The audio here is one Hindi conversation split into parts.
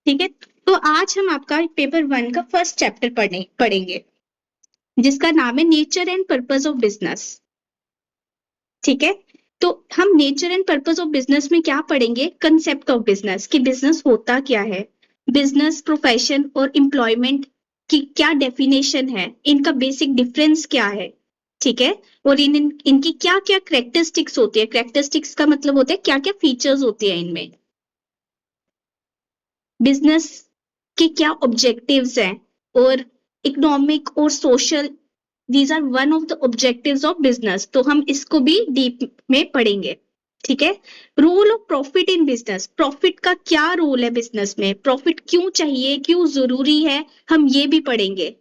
ठीक है। तो आज हम आपका पेपर 1 का फर्स्ट चैप्टर पढ़ेंगे जिसका नाम है nature and purpose of business. ठीक है। तो हम nature and purpose of business में क्या पढ़ेंगे, कंसेप्ट ऑफ बिजनेस कि बिजनेस होता क्या है, बिजनेस प्रोफेशन और एम्प्लॉयमेंट की क्या डेफिनेशन है, इनका बेसिक डिफरेंस क्या है। ठीक है। और इनकी क्या क्या करेक्टरिस्टिक्स होती है, करेक्टरिस्टिक्स का मतलब होता है क्या क्या फीचर्स होते हैं इनमें, बिजनेस के क्या ऑब्जेक्टिव्स हैं, और इकोनॉमिक और social, these are one of the objectives of business. तो हम इसको भी डीप में पढ़ेंगे। ठीक है। Role of profit in business, profit का क्या रोल है बिजनेस में, प्रॉफिट क्यों चाहिए, क्यों जरूरी है, हम ये भी पढ़ेंगे।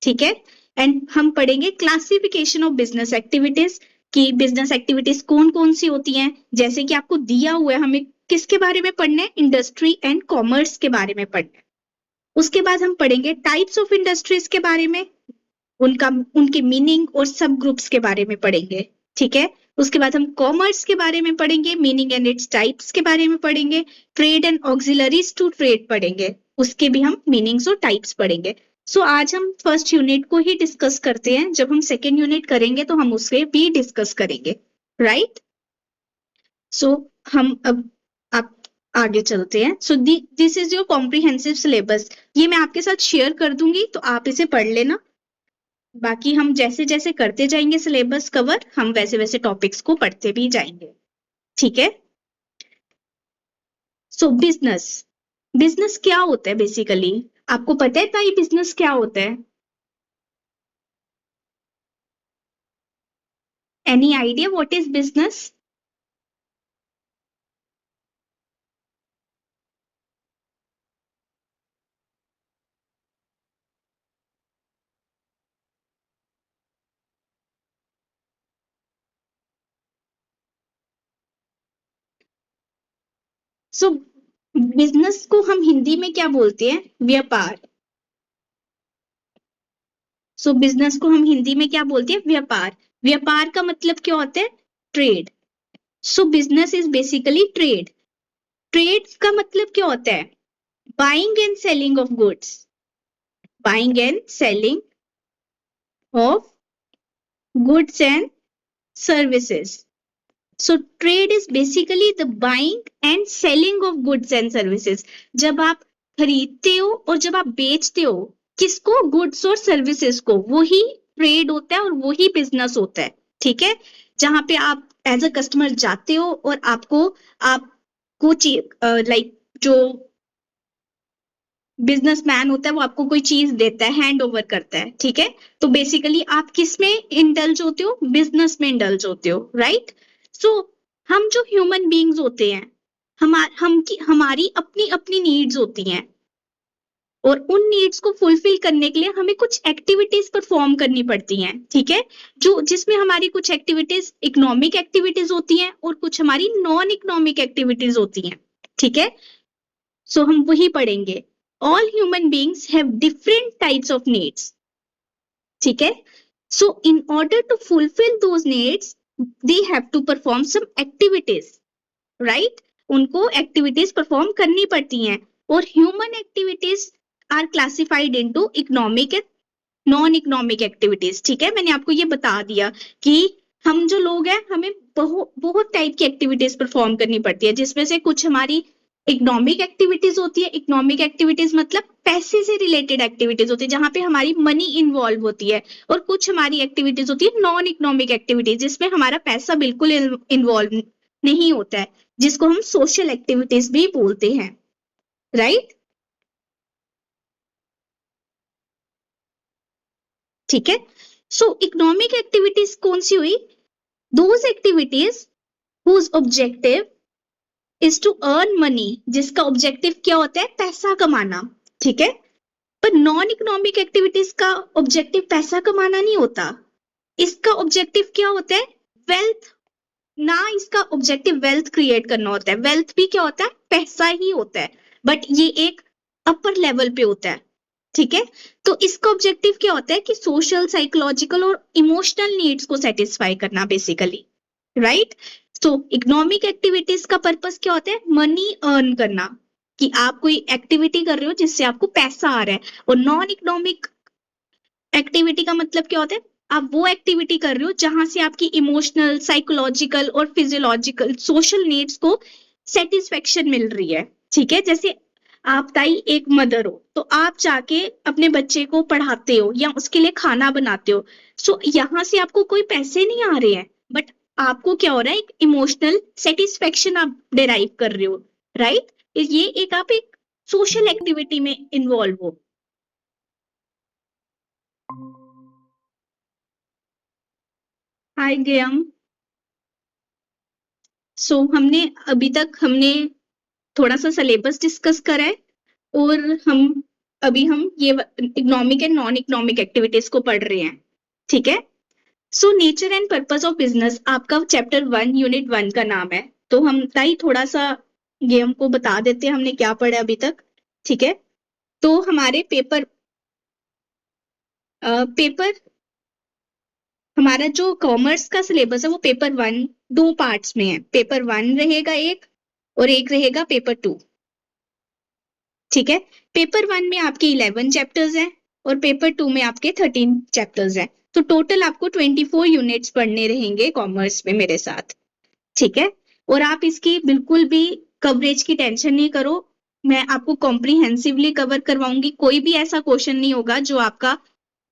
ठीक है। एंड हम पढ़ेंगे क्लासिफिकेशन ऑफ बिजनेस एक्टिविटीज कि बिजनेस एक्टिविटीज कौन कौन सी होती हैं, जैसे कि आपको दिया हुआ है हमें किसके बारे में पढ़ना है, इंडस्ट्री एंड कॉमर्स के बारे में पढ़ना है। उसके बाद हम पढ़ेंगे टाइप्स ऑफ इंडस्ट्रीज के बारे में, उनका उनके मीनिंग और सब ग्रुप्स के बारे में पढ़ेंगे। ठीक है। उसके बाद हम कॉमर्स के बारे में पढ़ेंगे, मीनिंग एंड इट्स टाइप्स के बारे में पढ़ेंगे, trade and auxiliaries to trade पढ़ेंगे, उसके भी हम मीनिंग्स और टाइप्स पढ़ेंगे। सो आज हम फर्स्ट यूनिट को ही डिस्कस करते हैं, जब हम सेकेंड यूनिट करेंगे तो हम उसके भी डिस्कस करेंगे। राइट। सो हम अब आप आगे चलते हैं। सो this is your comprehensive syllabus, ये मैं आपके साथ शेयर कर दूंगी तो आप इसे पढ़ लेना। बाकी हम जैसे जैसे करते जाएंगे सिलेबस कवर, हम वैसे वैसे टॉपिक्स को पढ़ते भी जाएंगे। ठीक है। सो बिजनेस, बिजनेस क्या होता है बेसिकली, आपको पता है भाई बिजनेस क्या होता है? Any idea what is business? So business को हम हिंदी में क्या बोलते हैं, व्यापार। सो बिजनेस को हम हिंदी में क्या बोलते हैं, व्यापार। व्यापार का मतलब क्या होता है, trade. So business is basically trade. Trade का मतलब क्या होता है, buying and selling of goods, buying and selling of goods and services. So trade is basically the buying and selling of goods and services. जब आप खरीदते हो और जब आप बेचते हो किसको, गुड्स और सर्विसेज को, वही ट्रेड होता है और वही बिजनेस होता है। ठीक है। जहां पे आप एज अ कस्टमर जाते हो और आपको लाइक जो बिजनेसमैन होता है वो आपको कोई चीज देता है, हैंड ओवर करता है। ठीक है। तो बेसिकली आप किस में इंडल्ज होते हो, बिजनेस में इंडल्ज होते हो। राइट। सो हम जो ह्यूमन बीइंग्स होते हैं, हमारी अपनी अपनी नीड्स होती हैं, और उन नीड्स को फुलफिल करने के लिए हमें कुछ एक्टिविटीज परफॉर्म करनी पड़ती हैं। ठीक है। जो जिसमें हमारी कुछ एक्टिविटीज इकोनॉमिक एक्टिविटीज होती हैं और कुछ हमारी नॉन इकोनॉमिक एक्टिविटीज होती हैं। ठीक है। सो हम वही पढ़ेंगे। All human beings have different types of needs. ठीक है। So in order to fulfil those needs they have to perform some activities. Right. उनको एक्टिविटीज परफॉर्म करनी पड़ती हैं, और human activities are classified into economic and non economic activities. ठीक है। मैंने आपको ये बता दिया कि हम जो लोग हैं हमें बहुत बहुत टाइप की एक्टिविटीज परफॉर्म करनी पड़ती है, जिसमें से कुछ हमारी इकोनॉमिक एक्टिविटीज होती है। इकोनॉमिक एक्टिविटीज मतलब पैसे से रिलेटेड एक्टिविटीज होती है, जहां पे हमारी मनी इन्वॉल्व होती है। और कुछ हमारी एक्टिविटीज होती है नॉन इकोनॉमिक एक्टिविटीज, जिसमें हमारा पैसा बिल्कुल इन्वॉल्व नहीं होता है, जिसको हम सोशल एक्टिविटीज भी बोलते हैं। राइट। ठीक है। सो इकोनॉमिक एक्टिविटीज कौन सी हुई, those activities whose objective is to earn money, जिसका ऑब्जेक्टिव क्या होता है, पैसा कमाना। ठीक है। पर नॉन इकोनॉमिक एक्टिविटीज का ऑब्जेक्टिव पैसा कमाना नहीं होता, इसका ऑब्जेक्टिव क्या होता है, वेल्थ। ना इसका ऑब्जेक्टिव वेल्थ क्रिएट करना होता है, वेल्थ भी क्या होता है, पैसा ही होता है, बट ये एक अपर लेवल पे होता है। ठीक है। तो इसका ऑब्जेक्टिव क्या होता है कि सोशल, साइकोलॉजिकल और इमोशनल नीड्स को सेटिस्फाई करना बेसिकली। राइट। तो इकोनॉमिक एक्टिविटीज का पर्पस क्या होता है, मनी अर्न करना। कि आप कोई एक्टिविटी कर रहे हो जिससे आपको पैसा आ रहा है। और नॉन इकोनॉमिक एक्टिविटी का मतलब क्या होता है, आप वो एक्टिविटी कर रहे हो जहां से आपकी इमोशनल, साइकोलॉजिकल और फिजियोलॉजिकल सोशल नीड्स को सेटिस्फेक्शन मिल रही है। ठीक है, जैसे आप ताई एक मदर हो तो आप जाके अपने बच्चे को पढ़ाते हो या उसके लिए खाना बनाते हो। सो यहाँ से आपको कोई पैसे नहीं आ रहे हैं, बट आपको क्या हो रहा है, एक इमोशनल सेटिस्फेक्शन आप डिराइव कर रहे हो, राइट। ये एक आप एक सोशल एक्टिविटी में इन्वॉल्व हो। हाय गयम। हमने अभी तक हमने थोड़ा सा सिलेबस डिस्कस करा है, और हम ये economic and non economic activities को पढ़ रहे हैं। ठीक है, nature and purpose of business आपका चैप्टर 1 यूनिट 1 का नाम है। तो हम ताई थोड़ा सा ये हमको बता देते हैं हमने क्या पढ़ा अभी तक। ठीक है, तो हमारे पेपर हमारा जो कॉमर्स का सिलेबस है वो पेपर 1 दो पार्ट्स में है। पेपर 1 रहेगा एक, और एक रहेगा पेपर 2। ठीक है, पेपर 1 में आपके 11 चैप्टर्स हैं, और पेपर 2 में आपके 13 चैप्टर्स हैं। तो टोटल आपको 24 यूनिट्स पढ़ने रहेंगे कॉमर्स में मेरे साथ। ठीक है, और आप इसकी बिल्कुल भी कवरेज की टेंशन नहीं करो, मैं आपको कॉम्प्रिहेंसिवली कवर करवाऊंगी। कोई भी ऐसा क्वेश्चन नहीं होगा जो आपका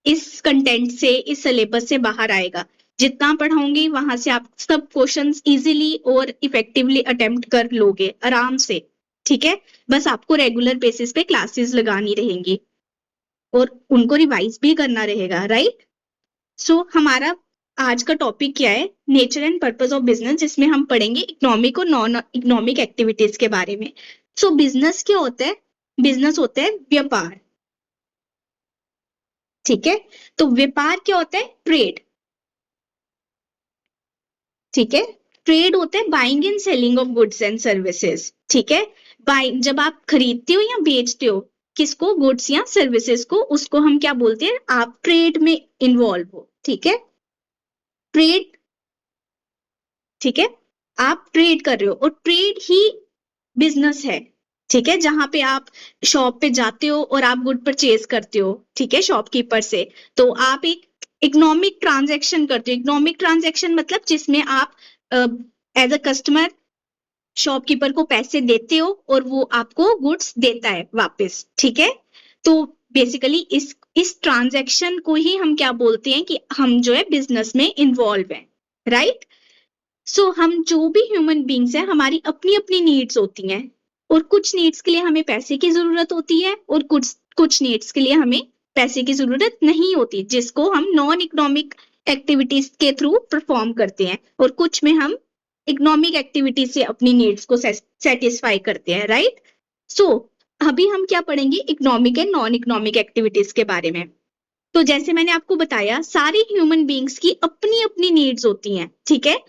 इस कंटेंट से, इस सिलेबस से बाहर आएगा। जितना पढ़ाऊंगी वहां से आप सब क्वेश्चंस इजीली और इफेक्टिवली अटेम्प्ट कर लोगे आराम से। ठीक है, बस आपको रेगुलर बेसिस पे क्लासेस लगानी रहेंगी और उनको रिवाइज भी करना रहेगा, राइट। हमारा आज का टॉपिक क्या है, nature and purpose of business, जिसमें हम पढ़ेंगे इकोनॉमिक और नॉन इकोनॉमिक एक्टिविटीज के बारे में। बिजनेस क्या होता है, बिजनेस होता है व्यापार। ठीक है, तो व्यापार क्या होता है, ट्रेड। ठीक है, ट्रेड होता है buying and selling of goods and services. ठीक है, बाइंग जब आप खरीदते हो या बेचते हो किसको, गुड्स या सर्विसेज को, उसको हम क्या बोलते हैं, आप ट्रेड में इन्वॉल्व हो। ठीक है, ट्रेड, ठीक है, आप ट्रेड कर रहे हो और ट्रेड ही बिजनेस है। ठीक है, जहां पे आप शॉप पे जाते हो और आप गुड परचेज करते हो, ठीक है, शॉपकीपर से, तो आप एक इकोनॉमिक ट्रांजैक्शन करते हो। इकोनॉमिक ट्रांजैक्शन मतलब जिसमें आप एज अ कस्टमर शॉपकीपर को पैसे देते हो और वो आपको गुड्स देता है वापस। ठीक है, तो बेसिकली इस ट्रांजैक्शन को ही हम क्या बोलते हैं कि हम जो है बिजनेस में इन्वॉल्व हैं, राइट। हम जो भी ह्यूमन बींग्स हैं, हमारी अपनी अपनी नीड्स होती हैं, और कुछ नीड्स के लिए हमें पैसे की जरूरत होती है और कुछ कुछ नीड्स के लिए हमें पैसे की जरूरत नहीं होती, जिसको हम नॉन इकोनॉमिक एक्टिविटीज के थ्रू परफॉर्म करते हैं, और कुछ में हम इकोनॉमिक एक्टिविटी से अपनी नीड्स को सेटिस्फाई करते हैं, राइट। सो अभी हम क्या पढ़ेंगे, economic and non economic activities के बारे में। तो जैसे मैंने आपको बताया, सारी ह्यूमन बींग्स की अपनी अपनी नीड्स होती हैं। ठीक है,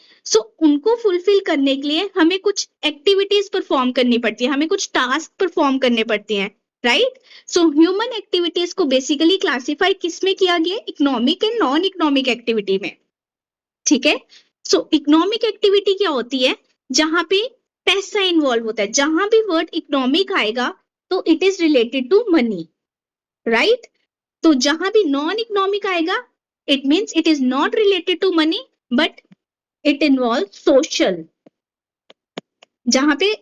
उनको फुलफिल करने के लिए हमें कुछ एक्टिविटीज परफॉर्म करनी पड़ती है, हमें कुछ टास्क परफॉर्म करने पड़ते हैं, राइट। ह्यूमन एक्टिविटीज को बेसिकली क्लासिफाई किस में किया गया, economic and non economic activity में। ठीक है, इकोनॉमिक एक्टिविटी क्या होती है, जहां पे पैसा इन्वॉल्व होता है। जहां भी वर्ड इकोनॉमिक आएगा तो it is related to money, right. तो जहां भी नॉन इकोनॉमिक आएगा, it means it is not related to money but it involve social. जहां पे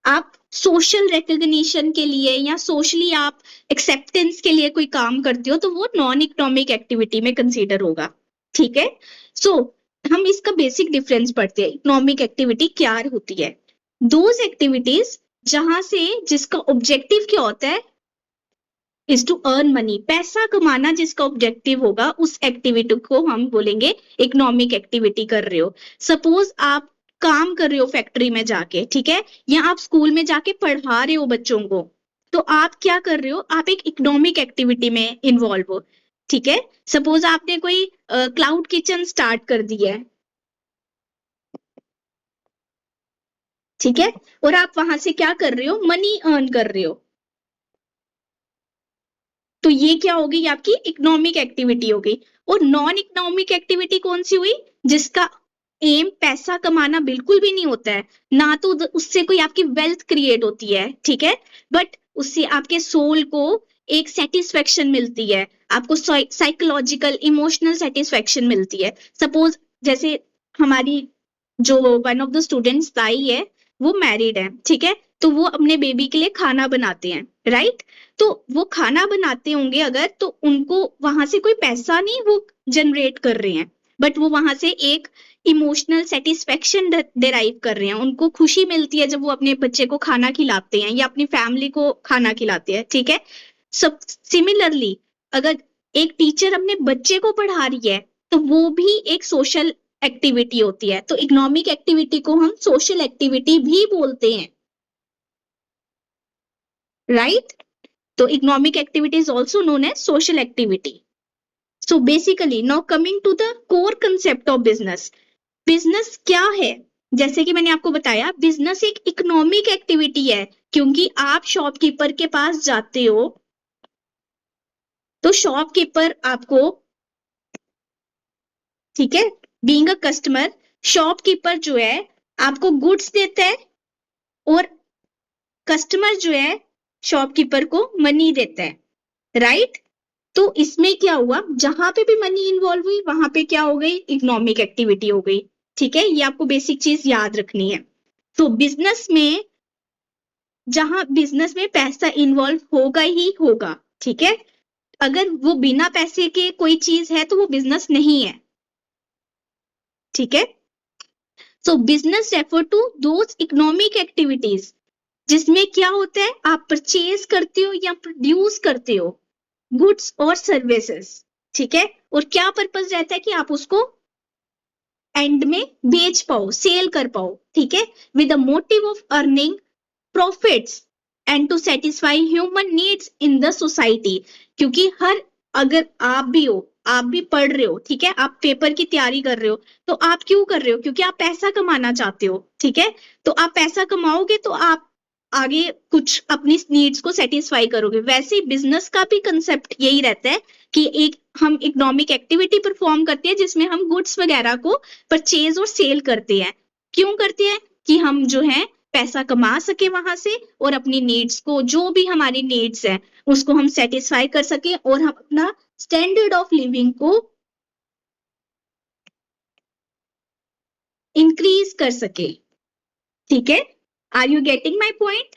आप सोशल रिकॉग्निशन के लिए या सोशली आप एक्सेप्टेंस के लिए कोई काम करते हो, तो वो नॉन इकोनॉमिक एक्टिविटी में कंसीडर होगा। ठीक है, हम इसका बेसिक डिफरेंस पढ़ते हैं, इकोनॉमिक एक्टिविटी क्या होती है। दोज एक्टिविटीज जहां से जिसका ऑब्जेक्टिव क्या होता है, इज टू अर्न मनी, पैसा कमाना जिसका ऑब्जेक्टिव होगा, उस एक्टिविटी को हम बोलेंगे इकोनॉमिक एक्टिविटी कर रहे हो। सपोज आप काम कर रहे हो फैक्ट्री में जाके, ठीक है, या आप स्कूल में जाके पढ़ा रहे हो बच्चों को, तो आप क्या कर रहे हो, आप एक इकोनॉमिक एक्टिविटी में इन्वॉल्व हो। ठीक है, सपोज आपने कोई क्लाउड किचन स्टार्ट कर दी है, ठीक है, और आप वहां से क्या कर रहे हो, मनी अर्न कर रहे हो, तो ये क्या होगी, आपकी इकोनॉमिक एक्टिविटी हो गई। और नॉन इकोनॉमिक एक्टिविटी कौन सी हुई, जिसका एम पैसा कमाना बिल्कुल भी नहीं होता है, ना तो उससे कोई आपकी वेल्थ क्रिएट होती है, ठीक है, बट उससे आपके सोल को एक सेटिस्फेक्शन मिलती है, आपको साइकोलॉजिकल इमोशनल सेटिस्फेक्शन मिलती है। सपोज जैसे हमारी जो वन ऑफ द स्टूडेंट्स ताई है, वो मैरिड है, ठीक है, तो वो अपने बेबी के लिए खाना बनाते हैं, राइट, तो वो खाना बनाते होंगे अगर, तो उनको वहां से कोई पैसा नहीं वो जनरेट कर रहे हैं, बट वो वहां से एक इमोशनल सेटिस्फेक्शन डिराइव कर रहे हैं, उनको खुशी मिलती है जब वो अपने बच्चे को खाना खिलाते हैं या अपनी फैमिली को खाना खिलाते हैं, ठीक है। सब सिमिलरली अगर एक टीचर अपने बच्चे को पढ़ा रही है तो वो भी एक सोशल एक्टिविटी होती है, तो इकोनॉमिक एक्टिविटी को हम सोशल एक्टिविटी भी बोलते हैं, राइट, तो economic activity is also known as social activity. So basically now coming to the core concept of business, business क्या है, जैसे कि मैंने आपको बताया बिजनेस एक इकोनॉमिक एक्टिविटी है, क्योंकि आप शॉपकीपर के पास जाते हो तो शॉपकीपर आपको, ठीक है, बीइंग अ कस्टमर, शॉपकीपर जो है आपको गुड्स देता है और कस्टमर जो है शॉपकीपर को मनी देता है, राइट, तो इसमें क्या हुआ, जहां पे भी मनी इन्वॉल्व हुई वहां पे क्या हो गई, इकोनॉमिक एक्टिविटी हो गई, ठीक है, ये आपको बेसिक चीज याद रखनी है। तो बिजनेस में, जहां बिजनेस में पैसा इन्वॉल्व होगा ही होगा, ठीक है, अगर वो बिना पैसे के कोई चीज है तो वो बिजनेस नहीं है, ठीक है। So business refer to those economic activities जिसमें क्या होता है, आप परचेज करते हो या प्रोड्यूस करते हो गुड्स और सर्विसेज, ठीक है, और क्या पर्पस रहता है कि आप उसको एंड में बेच पाओ, सेल कर पाओ, ठीक है, with the motive of earning profits and to satisfy human needs in the society, क्योंकि हर, अगर आप भी हो, आप भी पढ़ रहे हो, ठीक है, आप पेपर की तैयारी कर रहे हो, तो आप क्यों कर रहे हो, क्योंकि आप पैसा कमाना चाहते हो, ठीक है, तो आप पैसा कमाओगे तो आप आगे कुछ अपनी नीड्स को सेटिस्फाई करोगे। वैसे ही बिजनेस का भी कंसेप्ट यही रहता है कि एक हम इकोनॉमिक एक्टिविटी परफॉर्म करते हैं जिसमें हम गुड्स वगैरह को परचेज और सेल करते हैं, क्यों करते हैं, कि हम जो है पैसा कमा सके वहां से और अपनी नीड्स को, जो भी हमारी नीड्स है उसको हम सेटिस्फाई कर सके और हम अपना स्टैंडर्ड ऑफ लिविंग को इंक्रीज कर सके, ठीक है, are you getting my point,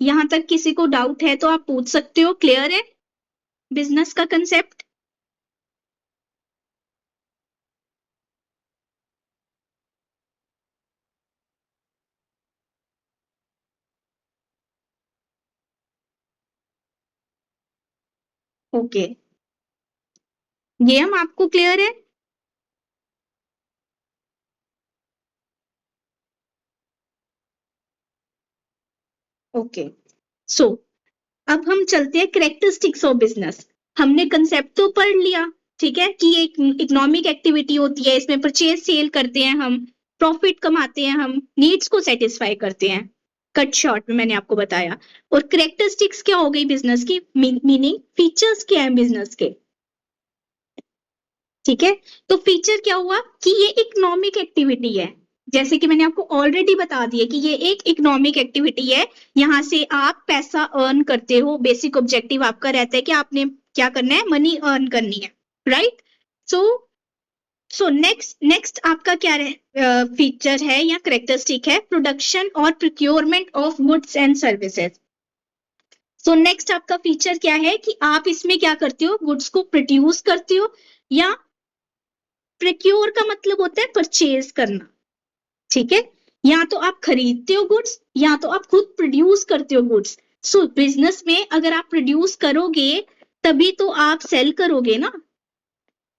यहां तक किसी को डाउट है तो आप पूछ सकते हो, क्लियर है बिजनेस का कंसेप्ट। ओके, ये हम आपको क्लियर है। ओके, सो अब हम चलते हैं कैरेक्टरिस्टिक्स ऑफ बिजनेस। हमने कंसेप्ट तो पढ़ लिया, ठीक है, कि एक इकोनॉमिक एक्टिविटी होती है, इसमें परचेज सेल करते हैं हम, प्रॉफिट कमाते हैं हम, नीड्स को सेटिस्फाई करते हैं, कट शॉर्ट में मैंने आपको बताया। और कैरेक्टरिस्टिक्स क्या हो गई बिजनेस की, मीनिंग फीचर्स क्या है बिजनेस के, ठीक है, तो फीचर क्या हुआ कि ये इकोनॉमिक एक्टिविटी है, जैसे कि मैंने आपको ऑलरेडी बता दिया कि ये एक इकोनॉमिक एक्टिविटी है, यहां से आप पैसा अर्न करते हो, बेसिक ऑब्जेक्टिव आपका रहता है कि आपने क्या करना है, मनी अर्न करनी है, राइट। सो नेक्स्ट आपका क्या फीचर है या करेक्टरिस्टिक है, प्रोडक्शन और procurement of goods and services. So next आपका फीचर क्या है कि आप इसमें क्या करते हो, गुड्स को प्रोड्यूस करते हो, या प्रोक्योर का मतलब होता है परचेज करना, ठीक है, या तो आप खरीदते हो गुड्स या तो आप खुद प्रोड्यूस करते हो गुड्स। सो बिजनेस में अगर आप प्रोड्यूस करोगे तभी तो आप सेल करोगे ना,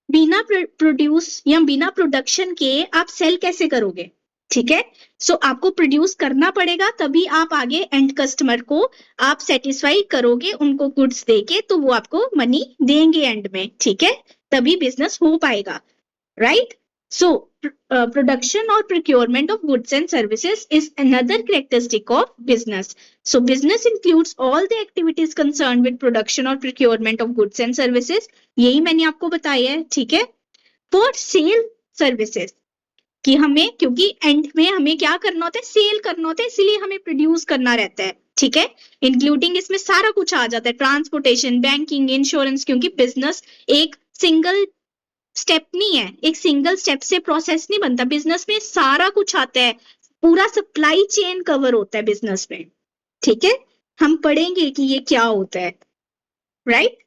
बिना प्रोड्यूस या बिना प्रोडक्शन के आप सेल कैसे करोगे, ठीक है, सो आपको प्रोड्यूस करना पड़ेगा तभी आप आगे एंड कस्टमर को आप सेटिस्फाई करोगे, उनको गुड्स देके तो वो आपको मनी देंगे एंड में, ठीक है, तभी बिजनेस हो पाएगा, right? So, production or procurement of goods and services is another characteristic of business. So, business includes all the activities concerned with production or procurement of goods and services. यही मैंने आपको बताया है, ठीक है? For sale services, कि हमें, क्योंकि एंड में हमें क्या करना होता है, सेल करना होता है, इसलिए हमें प्रोड्यूस करना रहता है, ठीक है। इंक्लूडिंग इसमें सारा कुछ आ जाता है, ट्रांसपोर्टेशन, बैंकिंग, इंश्योरेंस, क्योंकि बिजनेस एक सिंगल स्टेप नहीं है, एक सिंगल स्टेप से प्रोसेस नहीं बनता, बिजनेस में सारा कुछ आता है, पूरा सप्लाई चेन कवर होता है बिजनेस में, ठीक है। हम पढ़ेंगे कि ये क्या होता है, right.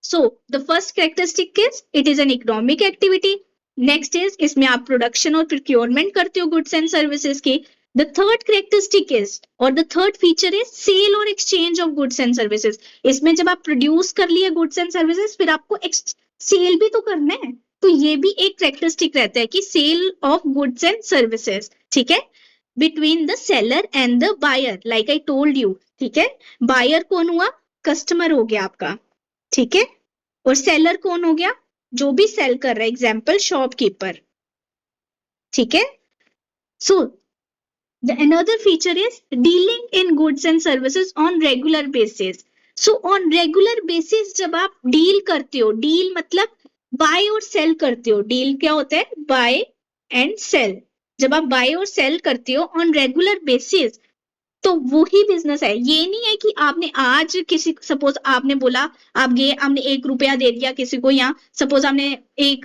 So the first characteristic is it is an economic activity. Next is इसमें आप प्रोडक्शन और प्रोक्योरमेंट करते हो गुड्स एंड सर्विसेज की. The third characteristic is और the third feature is sale और exchange of goods and services. इसमें जब आप प्रोड्यूस कर लिए गुड्स एंड सर्विसेज, फिर आपको सेल भी तो करना है, तो ये भी एक कैरेक्टरिस्टिक रहता है कि sale of goods and services, ठीक है, between the seller and the buyer, like I told you, ठीक है. बायर कौन हुआ, कस्टमर हो गया आपका, ठीक है, और सेलर कौन हो गया, जो भी सेल कर रहा है, एग्जाम्पल शॉपकीपर, ठीक है. So the another feature is dealing in goods and services on regular basis. So on regular basis जब आप डील करते हो, डील मतलब बाय और सेल करते हो, डील क्या होता है, बाय एंड सेल. जब आप बाय और सेल करते हो ऑन रेगुलर बेसिस, तो वो ही बिजनेस है. ये नहीं है कि आपने आज किसी, सपोज आपने बोला, आप गए, आपने 1 रुपया दे दिया किसी को, या सपोज आपने एक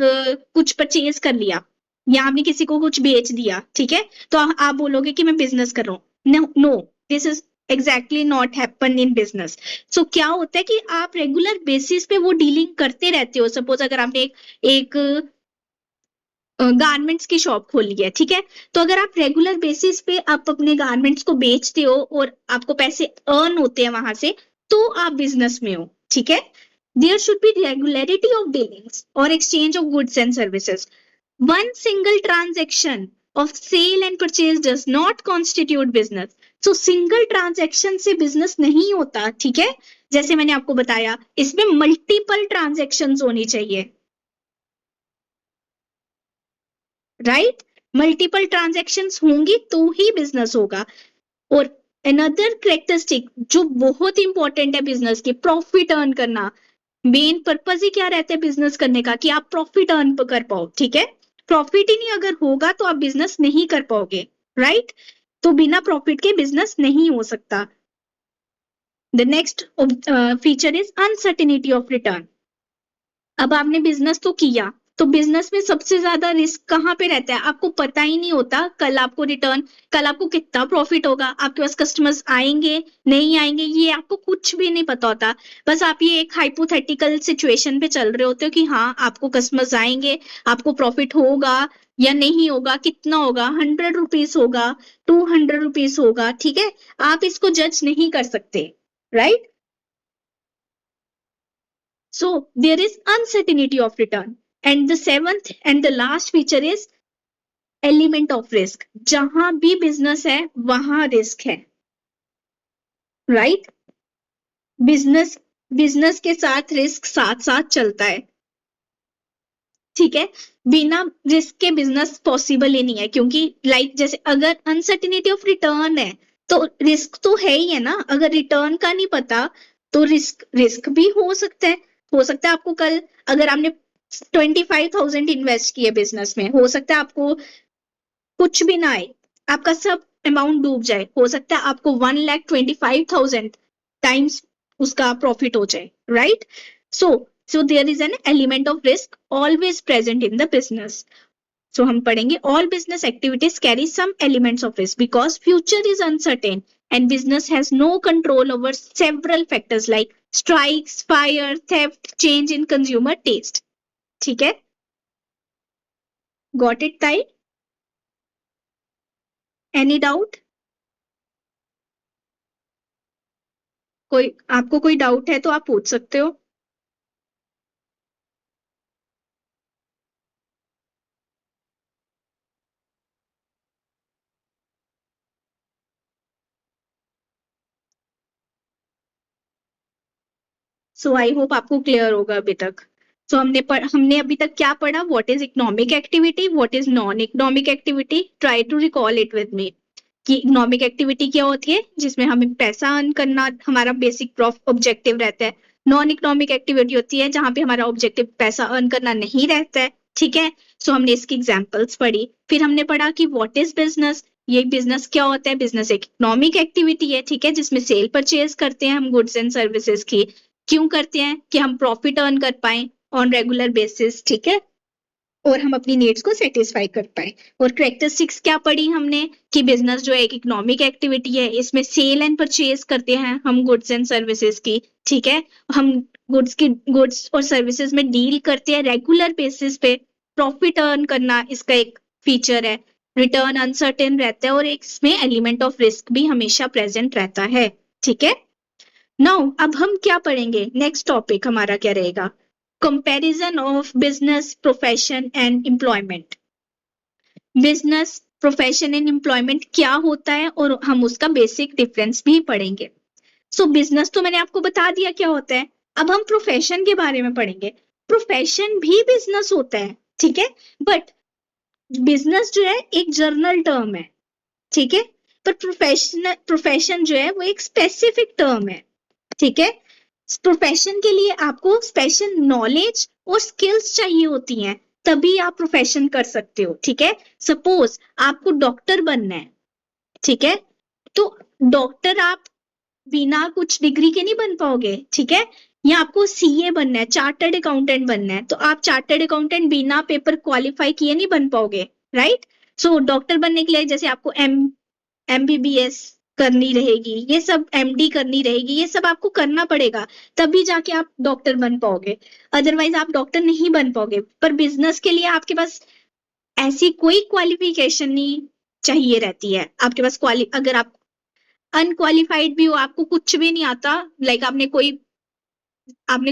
कुछ परचेज कर लिया, या आपने किसी को कुछ बेच दिया, ठीक है, तो आप बोलोगे कि मैं बिजनेस कर रहा हूँ. No, this is exactly not happen in business. So क्या होता है कि आप रेगुलर बेसिस पे वो डीलिंग करते रहते हो. सपोज अगर आपने एक गारमेंट्स की शॉप खोली है, ठीक है, तो अगर आप रेगुलर बेसिस पे आप अपने गारमेंट्स को बेचते हो और आपको पैसे अर्न होते हैं वहां से, तो आप बिजनेस में हो, ठीक है. There should be regularity of dealings और exchange of goods and services. One single transaction of sale and purchase does not constitute business. So single transaction से बिजनेस नहीं होता, ठीक है. जैसे मैंने आपको बताया, इसमें मल्टीपल ट्रांजेक्शन होनी चाहिए, राइट. मल्टीपल ट्रांजैक्शंस होंगी तो ही बिजनेस होगा. और अनदर कैरेक्टरिस्टिक जो बहुत इंपॉर्टेंट है बिजनेस की, प्रॉफिट अर्न करना. मेन पर्पज ही क्या रहता है बिजनेस करने का, कि आप प्रॉफिट अर्न कर पाओ, ठीक है. प्रॉफिट ही नहीं अगर होगा तो आप बिजनेस नहीं कर पाओगे, राइट. तो बिना प्रॉफिट के बिजनेस नहीं हो सकता. The next feature is uncertainty of return. अब आपने बिजनेस तो किया, तो बिजनेस में सबसे ज्यादा रिस्क कहाँ पे रहता है, आपको पता ही नहीं होता कल आपको रिटर्न, कल आपको कितना प्रॉफिट होगा, आपके पास कस्टमर्स आएंगे नहीं आएंगे, ये आपको कुछ भी नहीं पता होता. बस आप ये एक हाइपोथेटिकल सिचुएशन पे चल रहे होते हो कि हाँ आपको कस्टमर्स आएंगे, आपको प्रॉफिट होगा या नहीं होगा, कितना होगा, 100 रुपीज होगा, 200 रुपीज होगा, ठीक है. आप इसको जज नहीं कर सकते, right. So there is uncertainty of return. And the seventh and the last feature is element of risk. जहां भी बिजनेस है वहां रिस्क है, राइट. बिजनेस बिजनेस के साथ रिस्क साथ साथ चलता है, ठीक है. बिना रिस्क के बिजनेस पॉसिबल ही नहीं है, क्योंकि लाइक जैसे अगर अनसर्टिनिटी ऑफ रिटर्न है तो रिस्क तो है ही है ना. अगर रिटर्न का नहीं पता तो रिस्क रिस्क भी हो सकता है. हो सकता है आपको कल, अगर आपने 25,000 इन्वेस्ट किए बिजनेस में, हो सकता है आपको कुछ भी ना आए, आपका सब अमाउंट डूब जाए. हो सकता है आपको 1,25,000 टाइम्स उसका प्रॉफिट हो जाए, right. So there is an element of risk always present in the business. So हम पढ़ेंगे all business activities carry some elements of risk because future is uncertain and business has no control over several factors like strikes, fire, theft, change in consumer taste, ठीक है. गॉट इट ताई? Any doubt? कोई आपको कोई डाउट है तो आप पूछ सकते हो. सो आई होप आपको क्लियर होगा अभी तक. सो हमने अभी तक क्या पढ़ा, what is economic activity, what is non economic activity. Try to recall it with me कि इकोनॉमिक एक्टिविटी क्या होती है, जिसमें हमें पैसा अर्न करना हमारा बेसिक ऑब्जेक्टिव रहता है. नॉन इकोनॉमिक एक्टिविटी होती है जहां पे हमारा ऑब्जेक्टिव पैसा अर्न करना नहीं रहता है, ठीक है। सो हमने इसकी एग्जांपल्स पढ़ी, फिर हमने पढ़ा कि व्हाट इज बिजनेस, ये बिजनेस क्या होता है। बिजनेस एक इकोनॉमिक एक्टिविटी है, ठीक है, जिसमें सेल परचेज करते हैं हम गुड्स एंड सर्विसेज की। क्यों करते हैं? कि हम प्रॉफिट अर्न कर पाए ऑन रेगुलर बेसिस, ठीक है, और हम अपनी नीड्स को सेटिस्फाई कर पाए। और कैरेक्टरिस्टिक्स क्या पढ़ी हमने? कि बिजनेस जो है एक इकोनॉमिक एक्टिविटी है, इसमें सेल एंड परचेज करते हैं हम गुड्स एंड सर्विसेज की, ठीक है। हम गुड्स और सर्विसेज में डील करते हैं रेगुलर बेसिस पे। प्रॉफिट अर्न करना इसका एक फीचर है। रिटर्न अनसर्टेन रहता है और इसमें एलिमेंट ऑफ रिस्क भी हमेशा प्रेजेंट रहता है, ठीक है। नाउ अब हम क्या पढ़ेंगे? नेक्स्ट टॉपिक हमारा क्या रहेगा? Comparison of business, profession and employment. Business, profession and employment क्या होता है और हम उसका बेसिक डिफरेंस भी पढ़ेंगे। सो बिजनेस तो मैंने आपको बता दिया क्या होता है। अब हम प्रोफेशन के बारे में पढ़ेंगे। प्रोफेशन भी बिजनेस होता है, ठीक है, बट बिजनेस जो है एक जर्नल टर्म है, ठीक है, पर प्रोफेशन जो है वो एक स्पेसिफिक टर्म है, ठीक है। प्रोफेशन के लिए आपको स्पेशल नॉलेज और स्किल्स चाहिए होती हैं, तभी आप प्रोफेशन कर सकते हो, ठीक है। सपोज आपको डॉक्टर बनना है, ठीक है, तो डॉक्टर आप बिना कुछ डिग्री के नहीं बन पाओगे, ठीक है। या आपको सीए बनना है, चार्टर्ड अकाउंटेंट बनना है, तो आप चार्टर्ड अकाउंटेंट बिना पेपर क्वालिफाई किए नहीं बन पाओगे, राइट। सो डॉक्टर बनने के लिए जैसे आपको एमबीबीएस करनी रहेगी, ये सब एमडी करनी रहेगी, ये सब आपको करना पड़ेगा, तभी जाके आप डॉक्टर बन पाओगे, अदरवाइज आप डॉक्टर नहीं बन पाओगे। पर बिजनेस के लिए आपके पास ऐसी कोई क्वालिफिकेशन नहीं चाहिए रहती है। आपके पास अगर आप अनक्वालिफाइड भी हो, आपको कुछ भी नहीं आता, लाइक आपने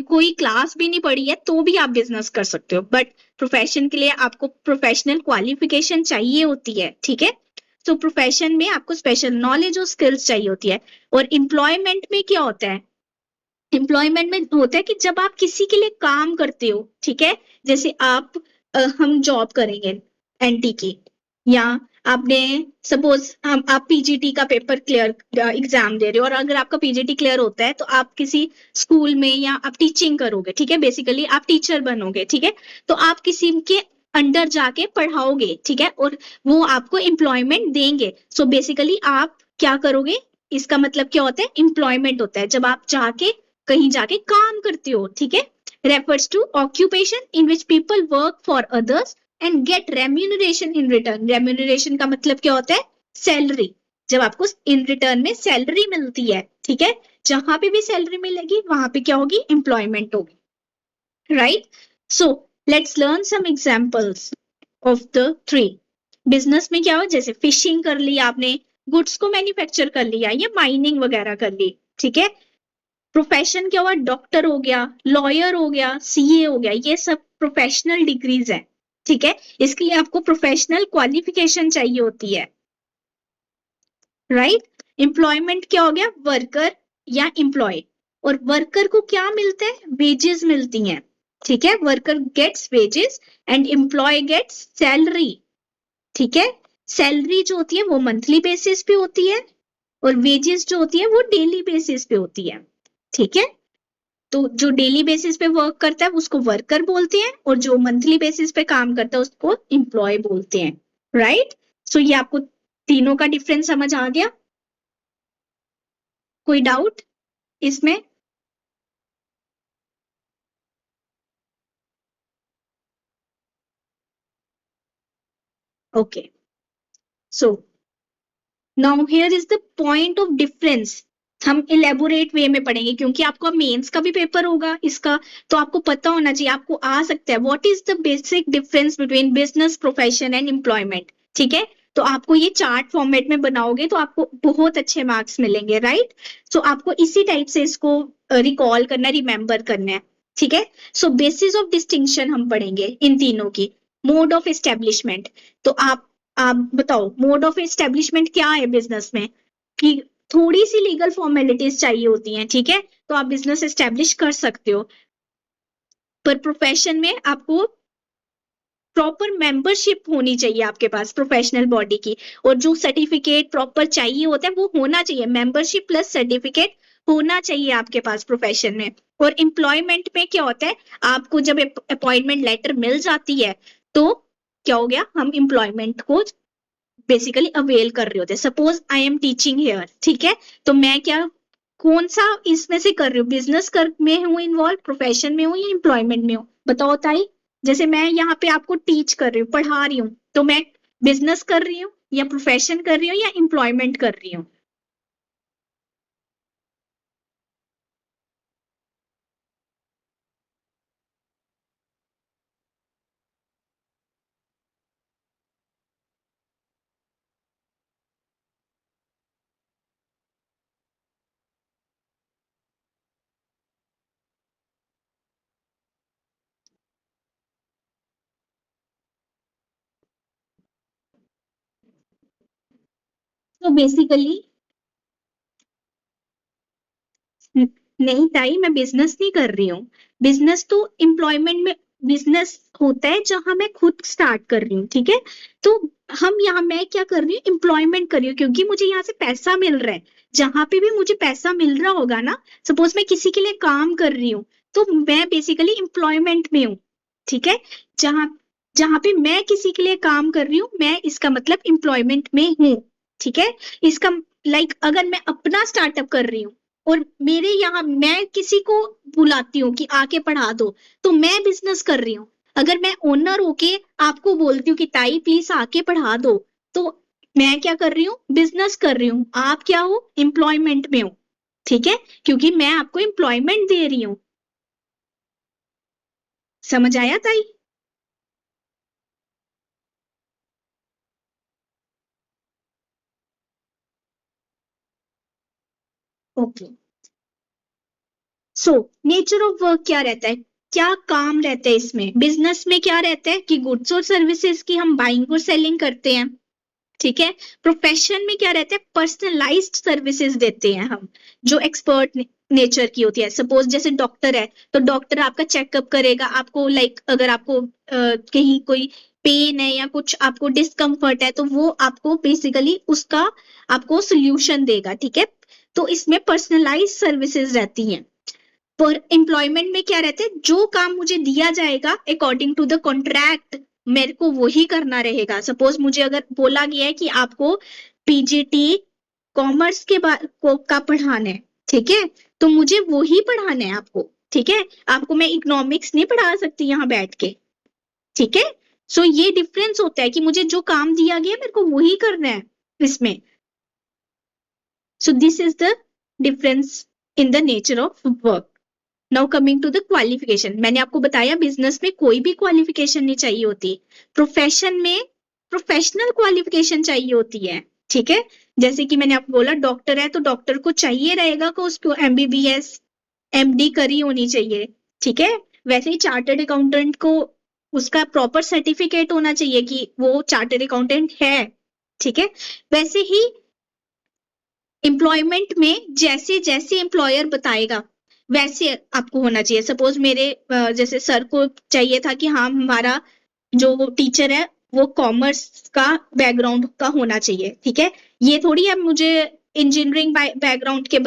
कोई क्लास भी नहीं पढ़ी है, तो भी आप बिजनेस कर सकते हो। बट प्रोफेशन के लिए आपको प्रोफेशनल क्वालिफिकेशन चाहिए होती है, ठीक है। तो प्रोफेशन में आपको स्पेशल नॉलेज और स्किल्स चाहिए होती है। और एम्प्लॉयमेंट में क्या होता है? एम्प्लॉयमेंट में होता है कि जब आप किसी के लिए काम करते हो, ठीक है, जैसे हम जॉब करेंगे एनटी की, या आपने सपोज आप पीजीटी का पेपर क्लियर एग्जाम दे रहे हो, और अगर आपका पीजीटी क्लियर होता है तो आप किसी स्कूल में या आप टीचिंग करोगे, ठीक है, बेसिकली आप टीचर बनोगे, ठीक है। तो आप किसी के अंडर जाके पढ़ाओगे, ठीक है, और वो आपको एम्प्लॉयमेंट देंगे। सो बेसिकली आप क्या करोगे? इसका मतलब क्या होता है? एम्प्लॉयमेंट होता है जब आप जाके कहीं जाके काम करते हो, ठीक है। Refers to occupation in which people work for others and get remuneration in return. Remuneration का मतलब क्या होता है? सैलरी। जब आपको इन रिटर्न में सैलरी मिलती है, ठीक है, जहां पे भी सैलरी मिलेगी वहां पे क्या होगी? एम्प्लॉयमेंट होगी, right. So let's learn some examples of the three. Business में क्या हो? जैसे फिशिंग कर ली आपने, गुड्स को मैन्युफैक्चर कर लिया, या माइनिंग वगैरह कर ली, ठीक है। प्रोफेशन क्या हुआ? डॉक्टर हो गया, लॉयर हो गया, सीए हो गया, ये सब प्रोफेशनल डिग्रीज है, ठीक है। इसके लिए आपको प्रोफेशनल क्वालिफिकेशन चाहिए होती है, राइट। एम्प्लॉयमेंट क्या हो गया? वर्कर या एम्प्लॉय। और वर्कर को क्या मिलता है? वेजेस मिलती हैं, ठीक है। Worker gets wages and employee gets salary, ठीक है। सैलरी जो होती है वो मंथली बेसिस पे होती है, और वेजेस जो होती है वो डेली बेसिस पे होती है, ठीक है। तो जो डेली बेसिस पे वर्क करता है उसको वर्कर बोलते हैं, और जो मंथली बेसिस पे काम करता है उसको एम्प्लॉय बोलते हैं, राइट। सो ये आपको तीनों का डिफरेंस समझ आ गया? कोई डाउट इसमें? Okay, so now here is the point of difference. हम इलेबोरेट वे में पढ़ेंगे क्योंकि आपको मेंस का भी पेपर होगा इसका, तो आपको पता होना चाहिए, आपको आ सकता है what is the basic difference between business, profession and employment, ठीक है। तो आपको ये चार्ट फॉर्मेट में बनाओगे तो आपको बहुत अच्छे मार्क्स मिलेंगे, राइट। सो आपको इसी टाइप से इसको रिकॉल करना, रिमेंबर करना है, ठीक है। सो बेसिस ऑफ डिस्टिंक्शन हम पढ़ेंगे इन तीनों की। मोड ऑफ एस्टेब्लिशमेंट, तो आप बताओ मोड ऑफ एस्टेब्लिशमेंट क्या है बिजनेस में? कि थोड़ी सी लीगल फॉर्मेलिटीज चाहिए होती हैं, ठीक है, तो आप बिजनेस एस्टेब्लिश कर सकते हो। पर प्रोफेशन में आपको प्रॉपर मेंबरशिप होनी चाहिए आपके पास प्रोफेशनल बॉडी की, और जो सर्टिफिकेट प्रॉपर चाहिए होता है वो होना चाहिए। मेंबरशिप प्लस सर्टिफिकेट होना चाहिए आपके पास प्रोफेशन में, और एम्प्लॉयमेंट में क्या होता है, आपको जब अपॉइंटमेंट लेटर मिल जाती है तो क्या हो गया, हम एम्प्लॉयमेंट को बेसिकली अवेल कर रहे होते हैं। Suppose I am teaching here, ठीक है, तो मैं क्या, कौन सा इसमें से कर रही हूँ, बिजनेस कर में हूँ इन्वॉल्व, प्रोफेशन में हूँ या एम्प्लॉयमेंट में हूँ, बताओ ताई। जैसे मैं यहाँ पे आपको टीच कर रही हूँ, पढ़ा रही हूँ, तो मैं बिजनेस कर रही हूँ या प्रोफेशन कर रही हूँ या एम्प्लॉयमेंट कर रही हूँ। तो बेसिकली नहीं ताई, मैं बिजनेस नहीं कर रही हूँ। बिजनेस तो एम्प्लॉयमेंट में बिजनेस होता है जहां मैं खुद स्टार्ट कर रही हूँ, ठीक है। तो हम यहाँ, मैं क्या कर रही हूँ, एम्प्लॉयमेंट कर रही हूँ क्योंकि मुझे यहाँ से पैसा मिल रहा है। जहां पे भी मुझे पैसा मिल रहा होगा ना, सपोज मैं किसी के लिए काम कर रही हूँ, तो मैं बेसिकली एम्प्लॉयमेंट में हूँ, ठीक है। जहां जहां पे मैं किसी के लिए काम कर रही हूँ, मैं इसका मतलब एम्प्लॉयमेंट में हूँ, ठीक है। इसका लाइक अगर मैं अपना स्टार्टअप कर रही हूँ और मेरे यहाँ मैं किसी को बुलाती हूँ कि आके पढ़ा दो, तो मैं बिजनेस कर रही हूँ। अगर मैं ओनर होके आपको बोलती हूँ कि ताई प्लीज आके पढ़ा दो, तो मैं क्या कर रही हूँ, बिजनेस कर रही हूँ। आप क्या हो, एम्प्लॉयमेंट में हो, ठीक है, क्योंकि मैं आपको एम्प्लॉयमेंट दे रही हूँ। समझ आया ताई? Okay. So nature of work क्या रहता है, क्या काम रहता है इसमें, बिजनेस में क्या रहता है कि गुड्स और सर्विसेज की हम बाइंग और सेलिंग करते हैं, ठीक है। प्रोफेशन में क्या रहता है, पर्सनलाइज्ड सर्विसेज देते हैं हम, जो एक्सपर्ट नेचर की होती है। सपोज जैसे डॉक्टर है, तो डॉक्टर आपका चेकअप करेगा, आपको लाइक अगर आपको कहीं कोई पेन है या कुछ आपको डिस्कम्फर्ट है, तो वो आपको बेसिकली उसका आपको सोल्यूशन देगा, ठीक है। तो इसमें पर्सनलाइज सर्विसेज रहती हैं। पर एम्प्लॉयमेंट में क्या रहता है, जो काम मुझे दिया जाएगा अकॉर्डिंग टू द कॉन्ट्रैक्ट, मेरे को वही करना रहेगा। सपोज मुझे अगर बोला गया है कि आपको पीजीटी कॉमर्स के का पढ़ाना है, ठीक है, तो मुझे वही पढ़ाना है आपको, ठीक है। आपको मैं इकोनॉमिक्स नहीं पढ़ा सकती यहाँ बैठ के, ठीक है। सो ये डिफरेंस होता है कि मुझे जो काम दिया गया मेरे को वही करना है इसमें। So this is the difference in the nature of work. Now coming to the qualification, मैंने आपको बताया बिजनेस में कोई भी क्वालिफिकेशन नहीं चाहिए होती, प्रोफेशन में प्रोफेशनल क्वालिफिकेशन चाहिए होती है, ठीक है। जैसे कि मैंने आपको बोला डॉक्टर है, तो डॉक्टर को चाहिए रहेगा कि उसको एमबीबीएस एमडी करी होनी चाहिए, ठीक है। वैसे ही चार्टर्ड अकाउंटेंट को उसका प्रॉपर सर्टिफिकेट होना चाहिए कि वो चार्टर्ड अकाउंटेंट है, ठीक है। वैसे ही एम्प्लॉयमेंट में जैसे जैसे एम्प्लॉयर बताएगा वैसे आपको होना चाहिए। सपोज मेरे जैसे सर को चाहिए था कि हाँ हमारा जो टीचर है वो कॉमर्स का बैकग्राउंड का होना चाहिए, ठीक है। ये थोड़ी है मुझे इंजीनियरिंग बैकग्राउंड के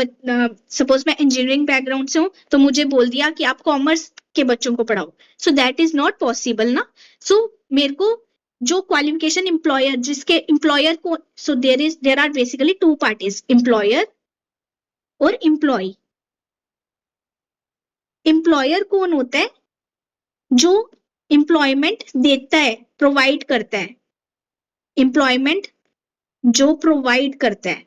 सपोज मैं इंजीनियरिंग बैकग्राउंड से हूँ तो मुझे बोल दिया कि आप कॉमर्स के बच्चों को पढ़ाओ, so that is not possible ना। सो मेरे को जो क्वालिफिकेशन एम्प्लॉयर जिसके एम्प्लॉयर को, so there are basically two parties, employer और एम्प्लॉय। एम्प्लॉयर कौन होता है, जो एम्प्लॉयमेंट देता है, प्रोवाइड करता है, एम्प्लॉयमेंट जो प्रोवाइड करता है,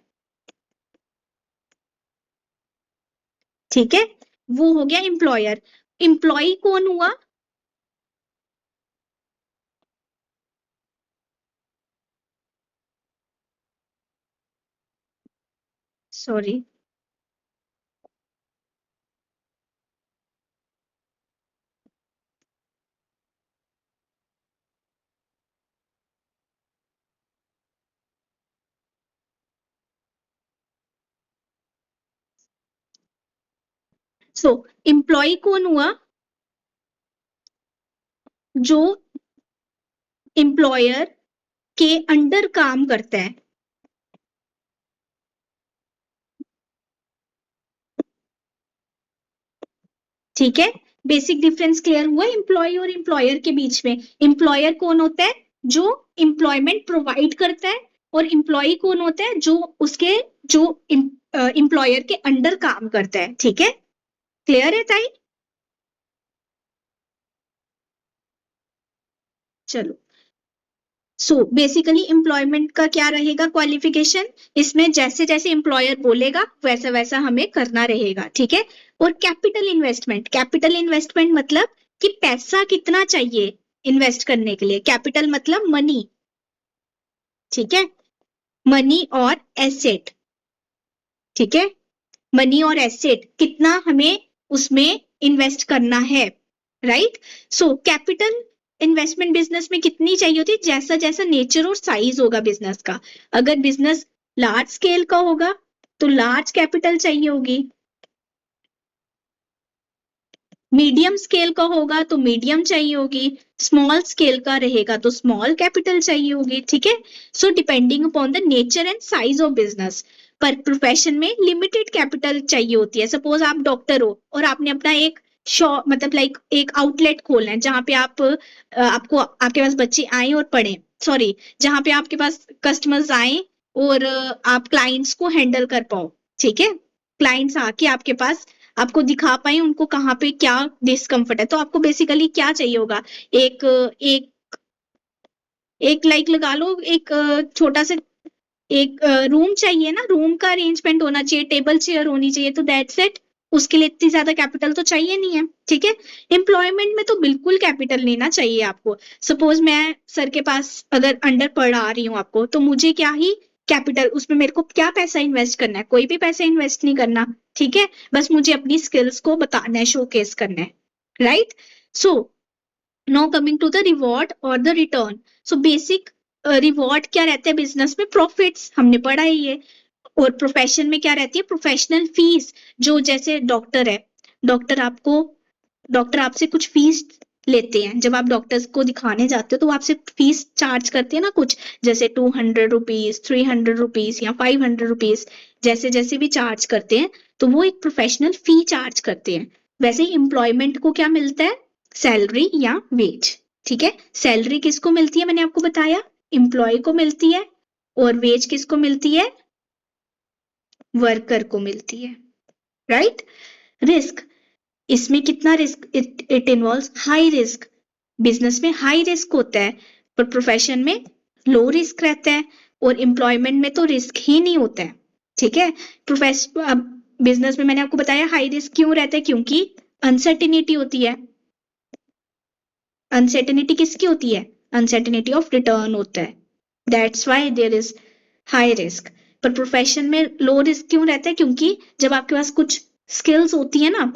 ठीक है, वो हो गया एम्प्लॉयर। एम्प्लॉय कौन हुआ, सॉरी, सो एम्प्लॉय कौन हुआ, जो एम्प्लॉयर के अंडर काम करता है, ठीक है, बेसिक डिफरेंस क्लियर हुआ एम्प्लॉय और एम्प्लॉयर के बीच में। एम्प्लॉयर कौन होता है? जो एम्प्लॉयमेंट प्रोवाइड करता है, और एम्प्लॉय कौन होता है? जो उसके जो एम्प्लॉयर के अंडर काम करता है। ठीक है, क्लियर है ताई? चलो, सो बेसिकली एम्प्लॉयमेंट का क्या रहेगा क्वालिफिकेशन? इसमें जैसे जैसे एम्प्लॉयर बोलेगा वैसा वैसा हमें करना रहेगा। ठीक है, और कैपिटल इन्वेस्टमेंट मतलब कि पैसा कितना चाहिए इन्वेस्ट करने के लिए। कैपिटल मतलब मनी। ठीक है, मनी और एसेट। ठीक है, मनी और एसेट कितना हमें उसमें इन्वेस्ट करना है। Right, so capital investment business में कितनी चाहिए होती है? जैसा जैसा नेचर और साइज होगा बिजनेस का। अगर बिजनेस लार्ज स्केल का होगा तो लार्ज कैपिटल चाहिए होगी, मीडियम स्केल का होगा तो मीडियम चाहिए होगी, स्मॉल स्केल का रहेगा तो स्मॉल कैपिटल चाहिए होगी। ठीक है, so depending upon the nature and size of business. पर प्रोफेशन में लिमिटेड कैपिटल चाहिए होती है। सपोज आप डॉक्टर हो और आपने अपना एक शॉप मतलब लाइक एक आउटलेट खोलना है जहां पे आपको आपके पास बच्चे आए और पढ़े, सॉरी, जहां पे आपके पास कस्टमर्स आए और आप क्लाइंट्स को हैंडल कर पाओ। ठीक है, क्लाइंट्स आके आपके पास आपको दिखा पाए उनको कहाँ पे क्या डिस्कम्फर्ट है। तो आपको बेसिकली क्या चाहिए होगा? एक एक एक लाइक लगा लो, एक छोटा सा एक रूम चाहिए ना, रूम का अरेंजमेंट होना चाहिए, टेबल चेयर होनी चाहिए, तो दैट्स इट। उसके लिए इतनी ज्यादा कैपिटल तो चाहिए नहीं है। ठीक है, एम्प्लॉयमेंट में तो बिल्कुल कैपिटल लेना चाहिए आपको। सपोज मैं सर के पास अगर अंडर पढ़ा रही हूँ आपको, तो मुझे क्या ही कैपिटल, उसमें मेरे को क्या पैसा इन्वेस्ट करना है? कोई भी पैसा इन्वेस्ट नहीं करना। ठीक है, बस मुझे अपनी स्किल्स को बताना है, शोकेस करना है। Right, so now coming to the reward और the return. So basic reward क्या रहता है बिजनेस में? प्रॉफिट्स, हमने पढ़ा है ये। और प्रोफेशन में क्या रहती है? Professional fees. जो जैसे डॉक्टर है, डॉक्टर आपको डॉक्टर आपसे कुछ फीस लेते हैं। जब आप डॉक्टर्स को दिखाने जाते हो तो वो आपसे फीस चार्ज करते हैं ना कुछ, जैसे 200 रुपीज, 300 रुपीज या 500 रुपीज, जैसे जैसे भी चार्ज करते हैं तो वो एक प्रोफेशनल फी चार्ज करते हैं। वैसे ही एम्प्लॉयमेंट को क्या मिलता है? सैलरी या वेज। ठीक है, सैलरी किसको मिलती है? मैंने आपको बताया, एम्प्लॉय को मिलती है। और वेज किसको मिलती है? वर्कर को मिलती है। राइट, रिस्क, इसमें कितना risk? It involves high risk. Business में हाई रिस्क होता है, पर प्रोफेशन में लो रिस्क रहता है, और एम्प्लॉयमेंट में तो रिस्क ही नहीं होता है। ठीक है, प्रोफेशन अब बिजनेस में मैंने आपको बताया हाई रिस्क क्यों रहता है, क्योंकि अनसर्टिनिटी होती है। अनसर्टिनिटी किसकी होती है? अनसर्टिनिटी ऑफ रिटर्न होता है, that's why there is high risk. पर प्रोफेशन में लो रिस्क क्यों रहता है? क्योंकि जब आपके पास कुछ स्किल्स होती है ना,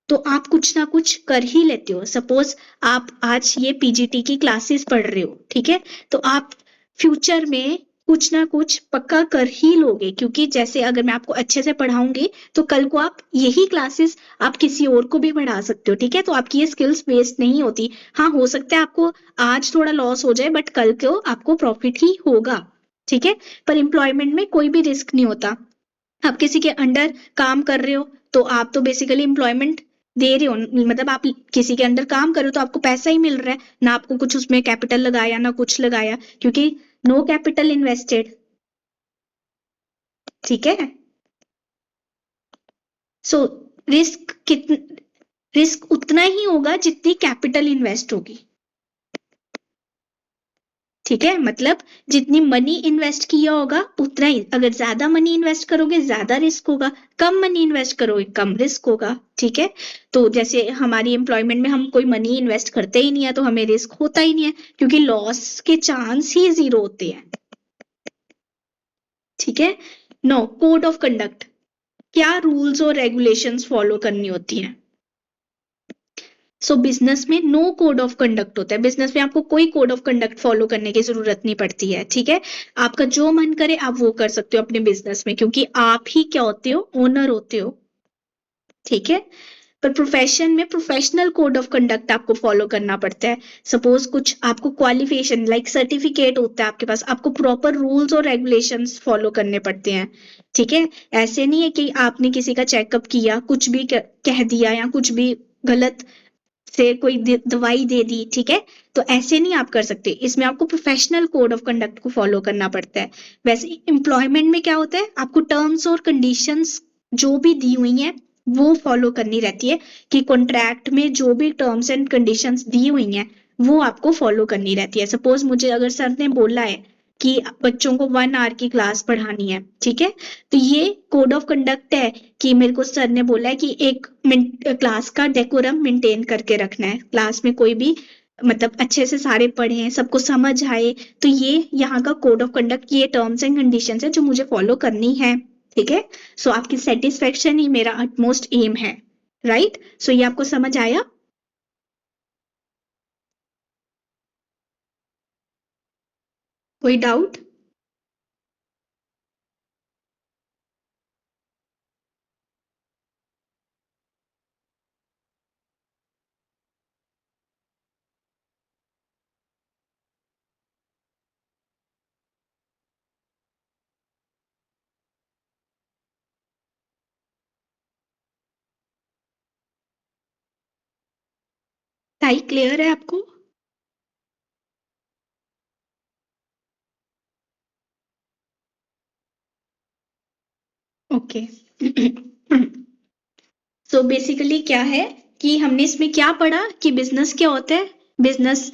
तो आप कुछ ना कुछ कर ही लेते हो। सपोज आप आज ये पीजीटी की क्लासेस पढ़ रहे हो, ठीक है, तो आप फ्यूचर में कुछ ना कुछ पक्का कर ही लोगे, क्योंकि जैसे अगर मैं आपको अच्छे से पढ़ाऊंगी तो कल को आप यही क्लासेस आप किसी और को भी पढ़ा सकते हो। ठीक है, तो आपकी ये स्किल्स वेस्ट नहीं होती। हाँ, हो सकता है आपको आज थोड़ा लॉस हो जाए, बट कल को आपको प्रॉफिट ही होगा। ठीक है, पर एम्प्लॉयमेंट में कोई भी रिस्क नहीं होता। आप किसी के अंडर काम कर रहे हो तो आप तो बेसिकली एम्प्लॉयमेंट दे रहे हो, मतलब आप किसी के अंडर काम कर रहे हो तो आपको पैसा ही मिल रहा है ना, आपको कुछ उसमें कैपिटल लगाया ना कुछ लगाया, क्योंकि नो कैपिटल इन्वेस्टेड। ठीक है, सो रिस्क रिस्क उतना ही होगा जितनी कैपिटल इन्वेस्ट होगी। ठीक है, मतलब जितनी मनी इन्वेस्ट किया होगा उतना ही, अगर ज्यादा मनी इन्वेस्ट करोगे ज्यादा रिस्क होगा, कम मनी इन्वेस्ट करोगे कम रिस्क होगा। ठीक है, तो जैसे हमारी एम्प्लॉयमेंट में हम कोई मनी इन्वेस्ट करते ही नहीं है तो हमें रिस्क होता ही नहीं है, क्योंकि लॉस के चांस ही जीरो होते हैं। ठीक है, नो कोड ऑफ कंडक्ट, क्या रूल्स और रेगुलेशंस फॉलो करनी होती हैं? सो बिजनेस में नो कोड ऑफ कंडक्ट होता है। बिजनेस में आपको कोई कोड ऑफ कंडक्ट फॉलो करने की जरूरत नहीं पड़ती है। ठीक है, आपका जो मन करे आप वो कर सकते हो अपने बिजनेस में, क्योंकि आप ही क्या होते हो? ओनर होते हो। ठीक है, पर प्रोफेशन में प्रोफेशनल कोड ऑफ कंडक्ट आपको फॉलो करना पड़ता है। सपोज कुछ आपको क्वालिफिकेशन लाइक सर्टिफिकेट होता है आपके पास, आपको प्रॉपर रूल्स और रेगुलेशंस फॉलो करने पड़ते हैं, ठीक है। ऐसे नहीं है कि आपने किसी का चेकअप किया, कुछ भी कह दिया या कुछ भी गलत से कोई दवाई दे दी, ठीक है। तो ऐसे नहीं आप कर सकते, इसमें आपको प्रोफेशनल कोड ऑफ कंडक्ट को फॉलो करना पड़ता है। वैसे एम्प्लॉयमेंट में क्या होता है, आपको टर्म्स और कंडीशंस जो भी दी हुई हैं वो फॉलो करनी रहती है, कि कॉन्ट्रैक्ट में जो भी टर्म्स एंड कंडीशंस दी हुई हैं वो आपको फॉलो करनी रहती है। सपोज मुझे अगर सर ने बोला है कि बच्चों को 1 आवर की क्लास पढ़ानी है, ठीक है, तो ये कोड ऑफ कंडक्ट है कि मेरे को सर ने बोला है कि एक क्लास का डेकोरम मेंटेन करके रखना है, क्लास में कोई भी मतलब अच्छे से सारे पढ़े, सबको समझ आए। तो ये यहाँ का कोड ऑफ कंडक्ट, ये टर्म्स एंड कंडीशंस है जो मुझे फॉलो करनी है, ठीक है। सो आपकी सेटिस्फेक्शन ही मेरा अटमोस्ट एम है, राइट। सो ये आपको समझ आया? कोई डाउट? टाई क्लियर है आपको? ओके। सो बेसिकली क्या है कि हमने इसमें क्या पढ़ा कि बिजनेस क्या होता है। बिजनेस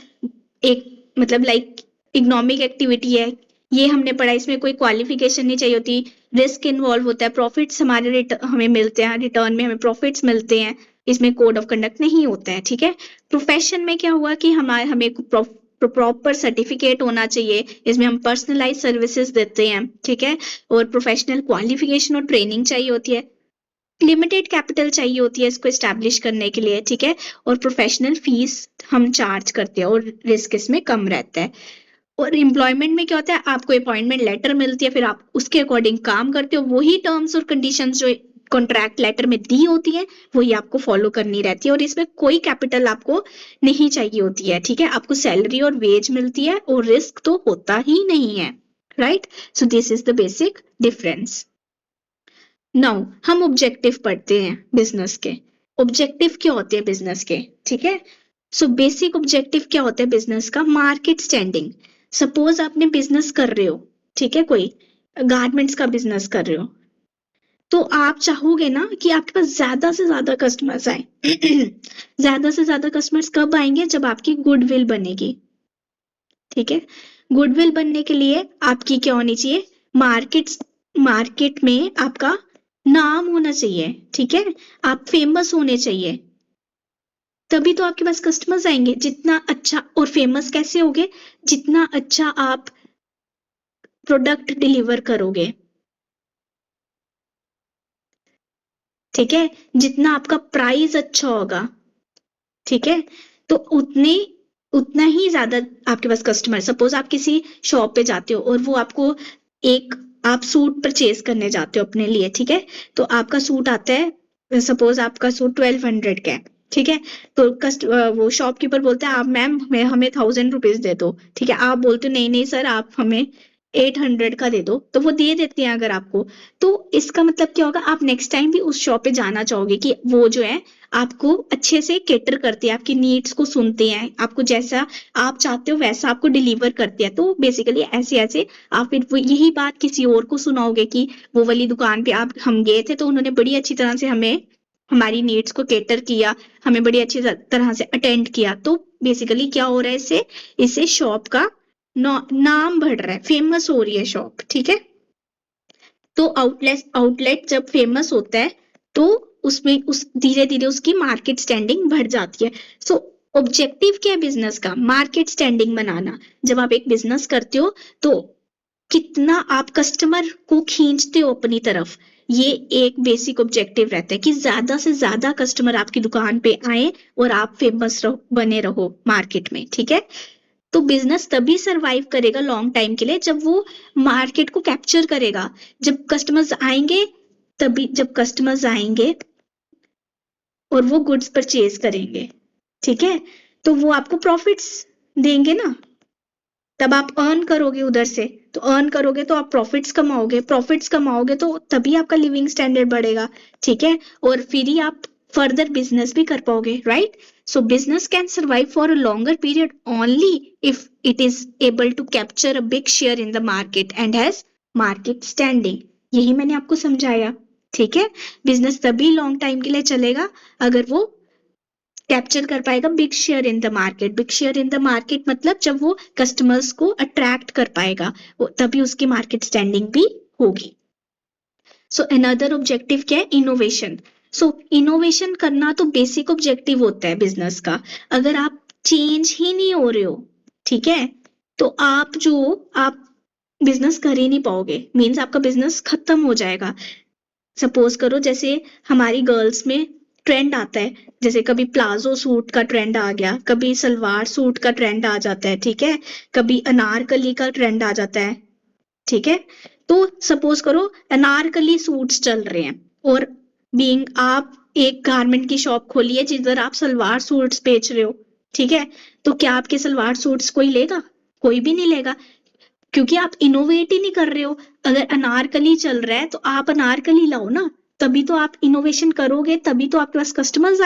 एक मतलब लाइक इकोनॉमिक एक्टिविटी है, ये हमने पढ़ा। इसमें कोई क्वालिफिकेशन नहीं चाहिए होती, रिस्क इन्वॉल्व होता है, प्रॉफिट्स हमारे हमें मिलते हैं, रिटर्न में हमें प्रॉफिट्स मिलते हैं, इसमें कोड ऑफ कंडक्ट नहीं होता है, ठीक है। प्रोफेशन में क्या हुआ कि हमें प्रॉपर सर्टिफिकेट होना चाहिए, इसमें हम पर्सनलाइज सर्विसेज देते हैं, ठीक है। और प्रोफेशनल क्वालिफिकेशन और ट्रेनिंग चाहिए होती है, लिमिटेड कैपिटल चाहिए होती है इसको एस्टैब्लिश करने के लिए, ठीक है। और प्रोफेशनल फीस हम चार्ज करते हैं और रिस्क इसमें कम रहता है। और एम्प्लॉयमेंट में क्या होता है, आपको अपॉइंटमेंट लेटर मिलती है, फिर आप उसके अकॉर्डिंग काम करते हो, वही टर्म्स और कंडीशंस जो कॉन्ट्रैक्ट लेटर में दी होती है वही आपको फॉलो करनी रहती है। और इसमें कोई कैपिटल आपको नहीं चाहिए होती है, ठीक है। आपको सैलरी और वेज मिलती है और रिस्क तो होता ही नहीं है, right. So this is the basic difference. Now हम ऑब्जेक्टिव पढ़ते हैं बिजनेस के। ऑब्जेक्टिव क्या होते हैं बिजनेस के, ठीक है। सो बेसिक ऑब्जेक्टिव क्या होता है बिजनेस का, मार्केट स्टैंडिंग। सपोज आपने बिजनेस कर रहे हो, ठीक है, कोई गारमेंट्स का बिजनेस कर रहे हो, तो आप चाहोगे ना कि आपके पास ज्यादा से ज्यादा कस्टमर्स आए। ज्यादा से ज्यादा कस्टमर्स कब आएंगे, जब आपकी गुडविल बनेगी, ठीक है। गुडविल बनने के लिए आपकी क्या होनी चाहिए, मार्केट मार्केट में आपका नाम होना चाहिए, ठीक है। आप फेमस होने चाहिए, तभी तो आपके पास कस्टमर्स आएंगे। जितना अच्छा और फेमस कैसे होगे, जितना अच्छा आप प्रोडक्ट डिलीवर करोगे, ठीक है, जितना आपका प्राइस अच्छा होगा, ठीक है, तो उतने उतना ही ज्यादा आपके पास कस्टमर। सपोज आप किसी शॉप पे जाते हो और वो आपको एक आप सूट परचेज करने जाते हो अपने लिए, ठीक है। तो आपका सूट आता है, सपोज आपका सूट 1200 का है, ठीक है। तो वो शॉपकीपर बोलता है आप मैम हमें 1000 रुपीज दे दो, ठीक है। आप बोलते हो नहीं नहीं सर आप हमें 800 का दे दो, तो वो दे देते हैं अगर आपको। तो इसका मतलब क्या होगा, आप नेक्स्ट टाइम भी उस शॉप पे जाना चाहोगे कि वो जो है आपको अच्छे से केटर करते हैं, आपकी नीड्स को सुनते हैं, आपको जैसा आप चाहते हो वैसा आपको डिलीवर करते हैं। तो बेसिकली ऐसे ऐसे आप फिर वो यही बात किसी और को सुनाओगे कि वो वाली दुकान पे आप हम गए थे तो उन्होंने बड़ी अच्छी तरह से हमें हमारी नीड्स को केटर किया, हमें बड़ी अच्छी तरह से अटेंड किया। तो बेसिकली क्या हो रहा है, इससे इससे शॉप का नाम बढ़ रहा है, फेमस हो रही है शॉप, ठीक है। तो आउटलेट आउटलेट जब फेमस होता है तो उसमें उस धीरे धीरे उसकी मार्केट स्टैंडिंग बढ़ जाती है। सो ऑब्जेक्टिव क्या है बिजनेस का, मार्केट स्टैंडिंग बनाना। जब आप एक बिजनेस करते हो तो कितना आप कस्टमर को खींचते हो अपनी तरफ, ये एक बेसिक ऑब्जेक्टिव रहता है कि ज्यादा से ज्यादा कस्टमर आपकी दुकान पे आए और आप फेमस रहो, बने रहो मार्केट में, ठीक है। तो बिजनेस तभी सरवाइव करेगा लॉन्ग टाइम के लिए जब वो मार्केट को कैप्चर करेगा। जब कस्टमर्स आएंगे, तभी जब कस्टमर्स आएंगे और वो गुड्स परचेज करेंगे, ठीक है, तो वो आपको प्रॉफिट्स देंगे ना, तब आप अर्न करोगे उधर से, तो अर्न करोगे तो आप प्रॉफिट्स कमाओगे तो तभी आपका लिविंग स्टैंडर्ड बढ़ेगा, ठीक है, और फिर ही आप फर्दर बिजनेस भी कर पाओगे, right. So business can survive for a longer period only if it is able to capture a big share in the market and has market standing. यही मैंने आपको समझाया, ठीक है। बिजनेस तभी लॉन्ग टाइम के लिए चलेगा अगर वो कैप्चर कर पाएगा big share in the market. Big share in the market मतलब जब वो कस्टमर्स को अट्रैक्ट कर पाएगा, तभी उसकी मार्केट स्टैंडिंग भी होगी। सो अनदर ऑब्जेक्टिव क्या है? इनोवेशन। सो इनोवेशन करना तो बेसिक ऑब्जेक्टिव होता है बिजनेस का। अगर आप चेंज ही नहीं हो रहे हो, ठीक है, तो आप बिजनेस कर ही नहीं पाओगे, मीन्स आपका बिजनेस खत्म हो जाएगा। सपोज करो जैसे हमारी गर्ल्स में ट्रेंड आता है, जैसे कभी प्लाजो सूट का ट्रेंड आ गया, कभी सलवार सूट का ट्रेंड आ जाता है, ठीक है, कभी अनारकली का ट्रेंड आ जाता है, ठीक है। तो सपोज करो अनारकली सूट्स चल रहे हैं और बीइंग आप एक गारमेंट की शॉप खोली है जिधर आप सलवार सूट्स बेच रहे हो, ठीक है, तो क्या आपके सलवार सूट्स कोई लेगा? कोई भी नहीं लेगा, क्योंकि आप इनोवेट ही नहीं कर रहे हो। अगर अनारकली चल रहा है तो आप अनारकली लाओ ना, तभी तो आप इनोवेशन करोगे, तभी तो आपके पास कस्टमर्स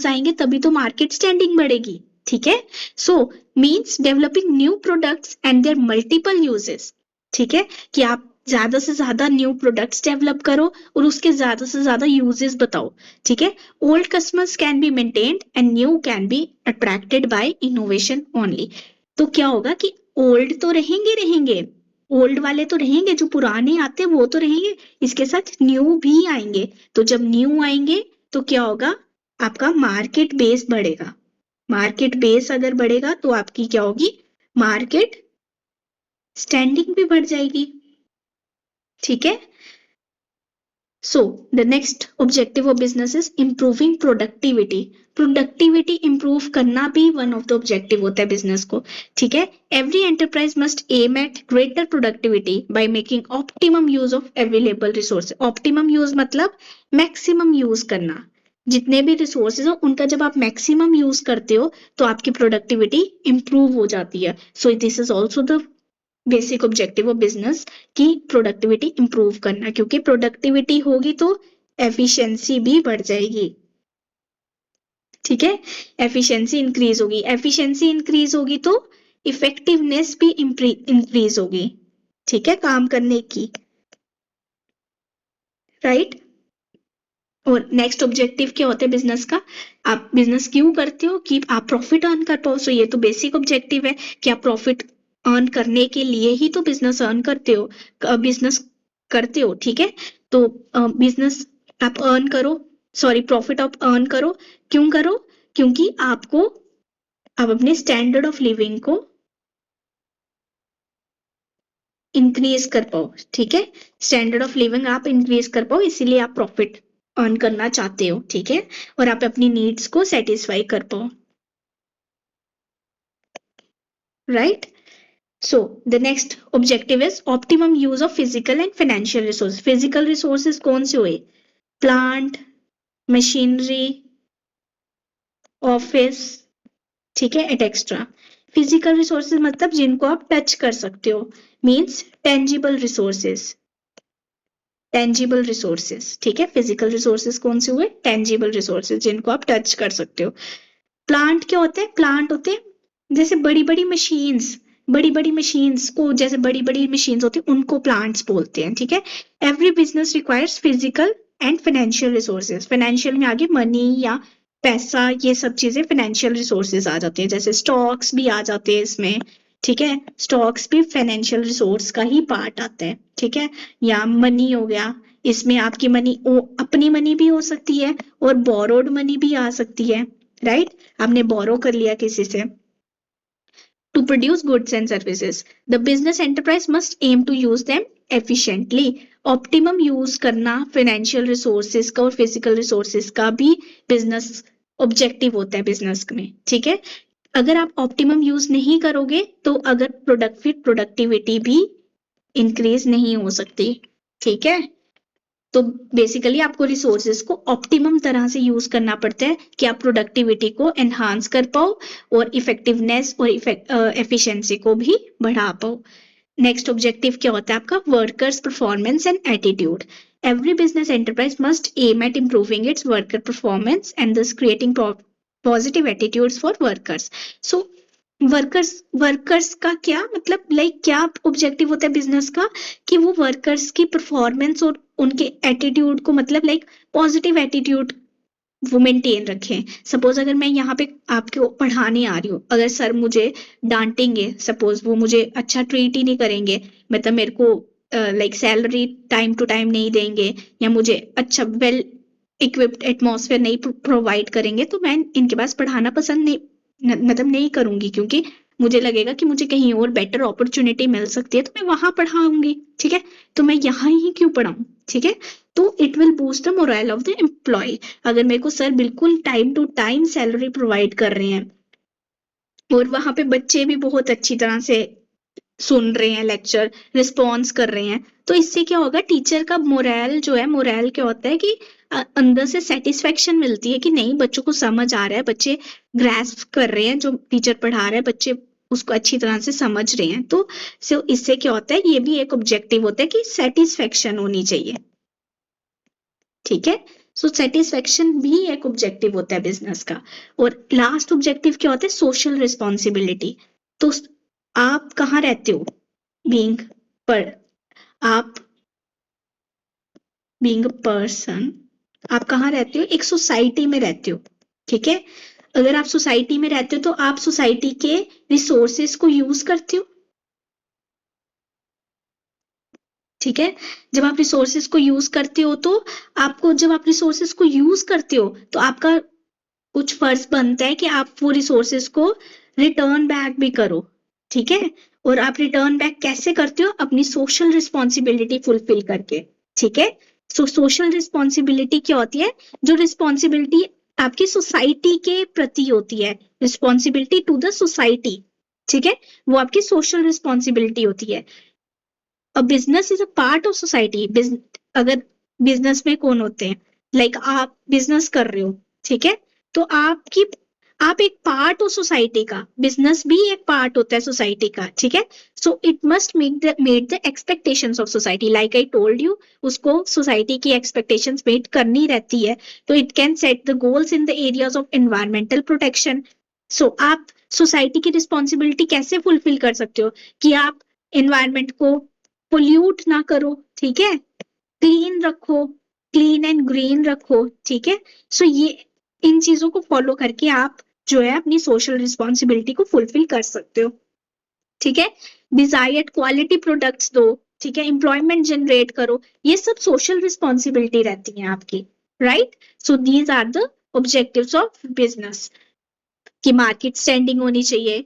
आएंगे तभी तो मार्केट स्टैंडिंग बढ़ेगी, ठीक है। So means developing new products and their multiple uses, ठीक है, कि आप ज्यादा से ज्यादा न्यू प्रोडक्ट्स डेवलप करो और उसके ज्यादा से ज्यादा यूजेस बताओ, ठीक है। Old customers can be maintained and new can be attracted by innovation only. तो क्या होगा कि ओल्ड तो रहेंगे, ओल्ड वाले तो रहेंगे, जो पुराने आते हैं वो तो रहेंगे, इसके साथ न्यू भी आएंगे। तो जब न्यू आएंगे तो क्या होगा? आपका मार्केट बेस बढ़ेगा। मार्केट बेस अगर बढ़ेगा तो आपकी क्या होगी? मार्केट स्टैंडिंग भी बढ़ जाएगी, ठीक है। So the next objective of business is improving productivity. Productivity improve करना भी वन ऑफ द ऑब्जेक्टिव होता है बिजनेस को, ठीक है। Every enterprise must aim at greater productivity by making optimum use of available resource. Optimum use मतलब मैक्सिमम यूज करना, जितने भी रिसोर्सेज हो उनका जब आप मैक्सिमम यूज करते हो तो आपकी प्रोडक्टिविटी इंप्रूव हो जाती है। सो this is also the basic objective of business की प्रोडक्टिविटी इंप्रूव करना, क्योंकि प्रोडक्टिविटी होगी तो एफिशिएंसी भी बढ़ जाएगी, ठीक है। एफिशिएंसी इंक्रीज होगी तो इफेक्टिवनेस भी इंक्रीज होगी, ठीक है, काम करने की, राइट। और नेक्स्ट ऑब्जेक्टिव क्या होता है बिजनेस का? आप बिजनेस क्यों करते हो? कि आप प्रॉफिट अर्न कर पाओ। सो ये तो बेसिक ऑब्जेक्टिव है कि आप प्रॉफिट अर्न करने के लिए ही तो बिजनेस अर्न करते हो, बिजनेस करते हो, ठीक है। तो बिजनेस आप अर्न करो, सॉरी प्रॉफिट आप अर्न करो, क्यों करो? क्योंकि आप अपने स्टैंडर्ड ऑफ लिविंग को इंक्रीज कर पाओ, ठीक है। स्टैंडर्ड ऑफ लिविंग आप इंक्रीज कर पाओ, इसीलिए आप प्रॉफिट अर्न करना चाहते हो, ठीक है, और आप अपनी नीड्स को सेटिस्फाई कर पाओ, right. So the next objective is optimum use of physical and financial resource. Physical resources कौन से हुए? प्लांट, मशीनरी, ऑफिस, ठीक है, एट एक्स्ट्रा। फिजिकल रिसोर्सेज मतलब जिनको आप टच कर सकते हो, means tangible resources, tangible resources, ठीक है। फिजिकल रिसोर्सेज कौन से हुए? टेंजिबल रिसोर्सेज, जिनको आप टच कर सकते हो। प्लांट क्या होते हैं? प्लांट होते हैं जैसे बड़ी बड़ी मशीन्स को, जैसे बड़ी बड़ी मशीन्स होती हैं उनको प्लांट्स बोलते हैं, ठीक है। Every business requires physical and financial resources. Financial में आगे मनी या पैसा, ये सब चीजें फाइनेंशियल रिसोर्सेज आ जाते हैं, जैसे स्टॉक्स भी आ जाते हैं इसमें, ठीक है। स्टॉक्स भी फाइनेंशियल रिसोर्स का ही पार्ट आता है, ठीक है। या मनी हो गया, इसमें आपकी मनी अपनी मनी भी हो सकती है और बोरोड मनी भी आ सकती है, राइट। आपने बोरो कर लिया किसी से to produce goods and services. The business enterprise must aim to use them efficiently. Optimum use करना financial resources का और physical resources का भी business objective होता है business में, ठीक है। अगर आप optimum use नहीं करोगे तो अगर productivity भी increase नहीं हो सकती, ठीक है। तो बेसिकली आपको रिसोर्सेज को ऑप्टिमम तरह से यूज करना पड़ता है कि आप प्रोडक्टिविटी को एनहांस कर पाओ और इफेक्टिवनेस और एफिशिएंसी को भी बढ़ा पाओ। नेक्स्ट ऑब्जेक्टिव क्या होता है आपका? Workers performance and attitude. Every business enterprise must aim at improving its worker performance and thus creating positive attitudes for workers. So workers का क्या मतलब, लाइक क्या ऑब्जेक्टिव होता है बिजनेस का? कि वो वर्कर्स की परफॉर्मेंस और उनके एटीट्यूड को मतलब लाइक पॉजिटिव एटीट्यूड वो मेंटेन रखें। सपोज अगर मैं यहाँ पे आपको पढ़ाने आ रही हूँ, अगर सर मुझे डांटेंगे, सपोज वो मुझे अच्छा ट्रीट ही नहीं करेंगे, मतलब मेरे को like salary time to time नहीं देंगे या मुझे अच्छा वेल इक्विप्ड एटमॉस्फेयर नहीं प्रोवाइड करेंगे, तो मैं इनके पास पढ़ाना पसंद नहीं मतलब नहीं करूंगी, क्योंकि मुझे लगेगा कि मुझे कहीं और बेटर अपॉर्चुनिटी मिल सकती है तो मैं वहां पढ़ाऊंगी। ठीक है, तो मैं यहाँ ही क्यों पढ़ाऊं? ठीक है, तो it will boost the morale of the employee. अगर मेरे को सर बिल्कुल time to time salary provide कर रहे हैं और वहां पे बच्चे भी बहुत अच्छी तरह से सुन रहे हैं, लेक्चर रिस्पॉन्स कर रहे हैं, तो इससे क्या होगा? टीचर का मोरल जो है, मोरल क्या होता है कि अंदर से सेटिस्फेक्शन मिलती है कि नहीं, बच्चों को समझ आ रहा है, बच्चे ग्रैस्प कर रहे हैं जो टीचर पढ़ा रहा है, बच्चे उसको अच्छी तरह से समझ रहे हैं। तो इससे क्या होता है? ये भी एक ऑब्जेक्टिव होता है कि सेटिस्फेक्शन होनी चाहिए। ठीक है, सो सेटिस्फेक्शन भी एक ऑब्जेक्टिव होता है बिजनेस का। और लास्ट ऑब्जेक्टिव क्या होता है? Social responsibility. तो आप कहाँ रहते हो? बीइंग पर आप बीइंग अ पर्सन, आप कहाँ रहते हो? एक सोसाइटी में रहते हो। ठीक है, अगर आप सोसाइटी में रहते हो तो आप सोसाइटी के रिसोर्सेस को यूज करते हो। ठीक है, जब आप रिसोर्सेस को यूज करते हो तो आपको, जब आप रिसोर्सेस को यूज करते हो तो आपका कुछ फर्ज बनता है कि आप वो रिसोर्सेस को रिटर्न बैक भी करो। ठीक है, और आप रिटर्न बैक कैसे करते हो? अपनी सोशल रिस्पॉन्सिबिलिटी फुलफिल करके। ठीक है, सो सोशल रिस्पॉन्सिबिलिटी क्या होती है? जो रिस्पॉन्सिबिलिटी आपकी सोसाइटी के प्रति होती है, रिस्पॉन्सिबिलिटी टू द सोसाइटी। ठीक है, वो आपकी सोशल रिस्पॉन्सिबिलिटी होती है। A business is a part of society. अगर बिजनेस में कौन होते हैं? लाइक आप बिजनेस कर रहे हो, ठीक है, तो आप एक पार्ट हो सोसाइटी का, बिजनेस भी एक पार्ट होता है सोसाइटी का। ठीक है, so it must met the expectations of society, like I told you, उसको सोसाइटी की एक्सपेक्टेशंस मीट करनी रहती है। तो it can set the goals in the areas of environmental protection. So आप सोसाइटी की रिस्पॉन्सिबिलिटी कैसे फुलफिल कर सकते हो? कि आप एनवायरमेंट को पोल्यूट ना करो। ठीक है, क्लीन रखो, क्लीन एंड ग्रीन रखो। ठीक है, सो ये इन चीजों को फॉलो करके आप जो है अपनी सोशल रिस्पॉन्सिबिलिटी को फुलफिल कर सकते हो। ठीक है, डिजायर्ड क्वालिटी प्रोडक्ट्स दो। ठीक है, एम्प्लॉयमेंट जनरेट करो, ये सब सोशल रिस्पॉन्सिबिलिटी रहती है आपकी। Right, so these are the objectives of business. कि मार्केट स्टैंडिंग होनी चाहिए,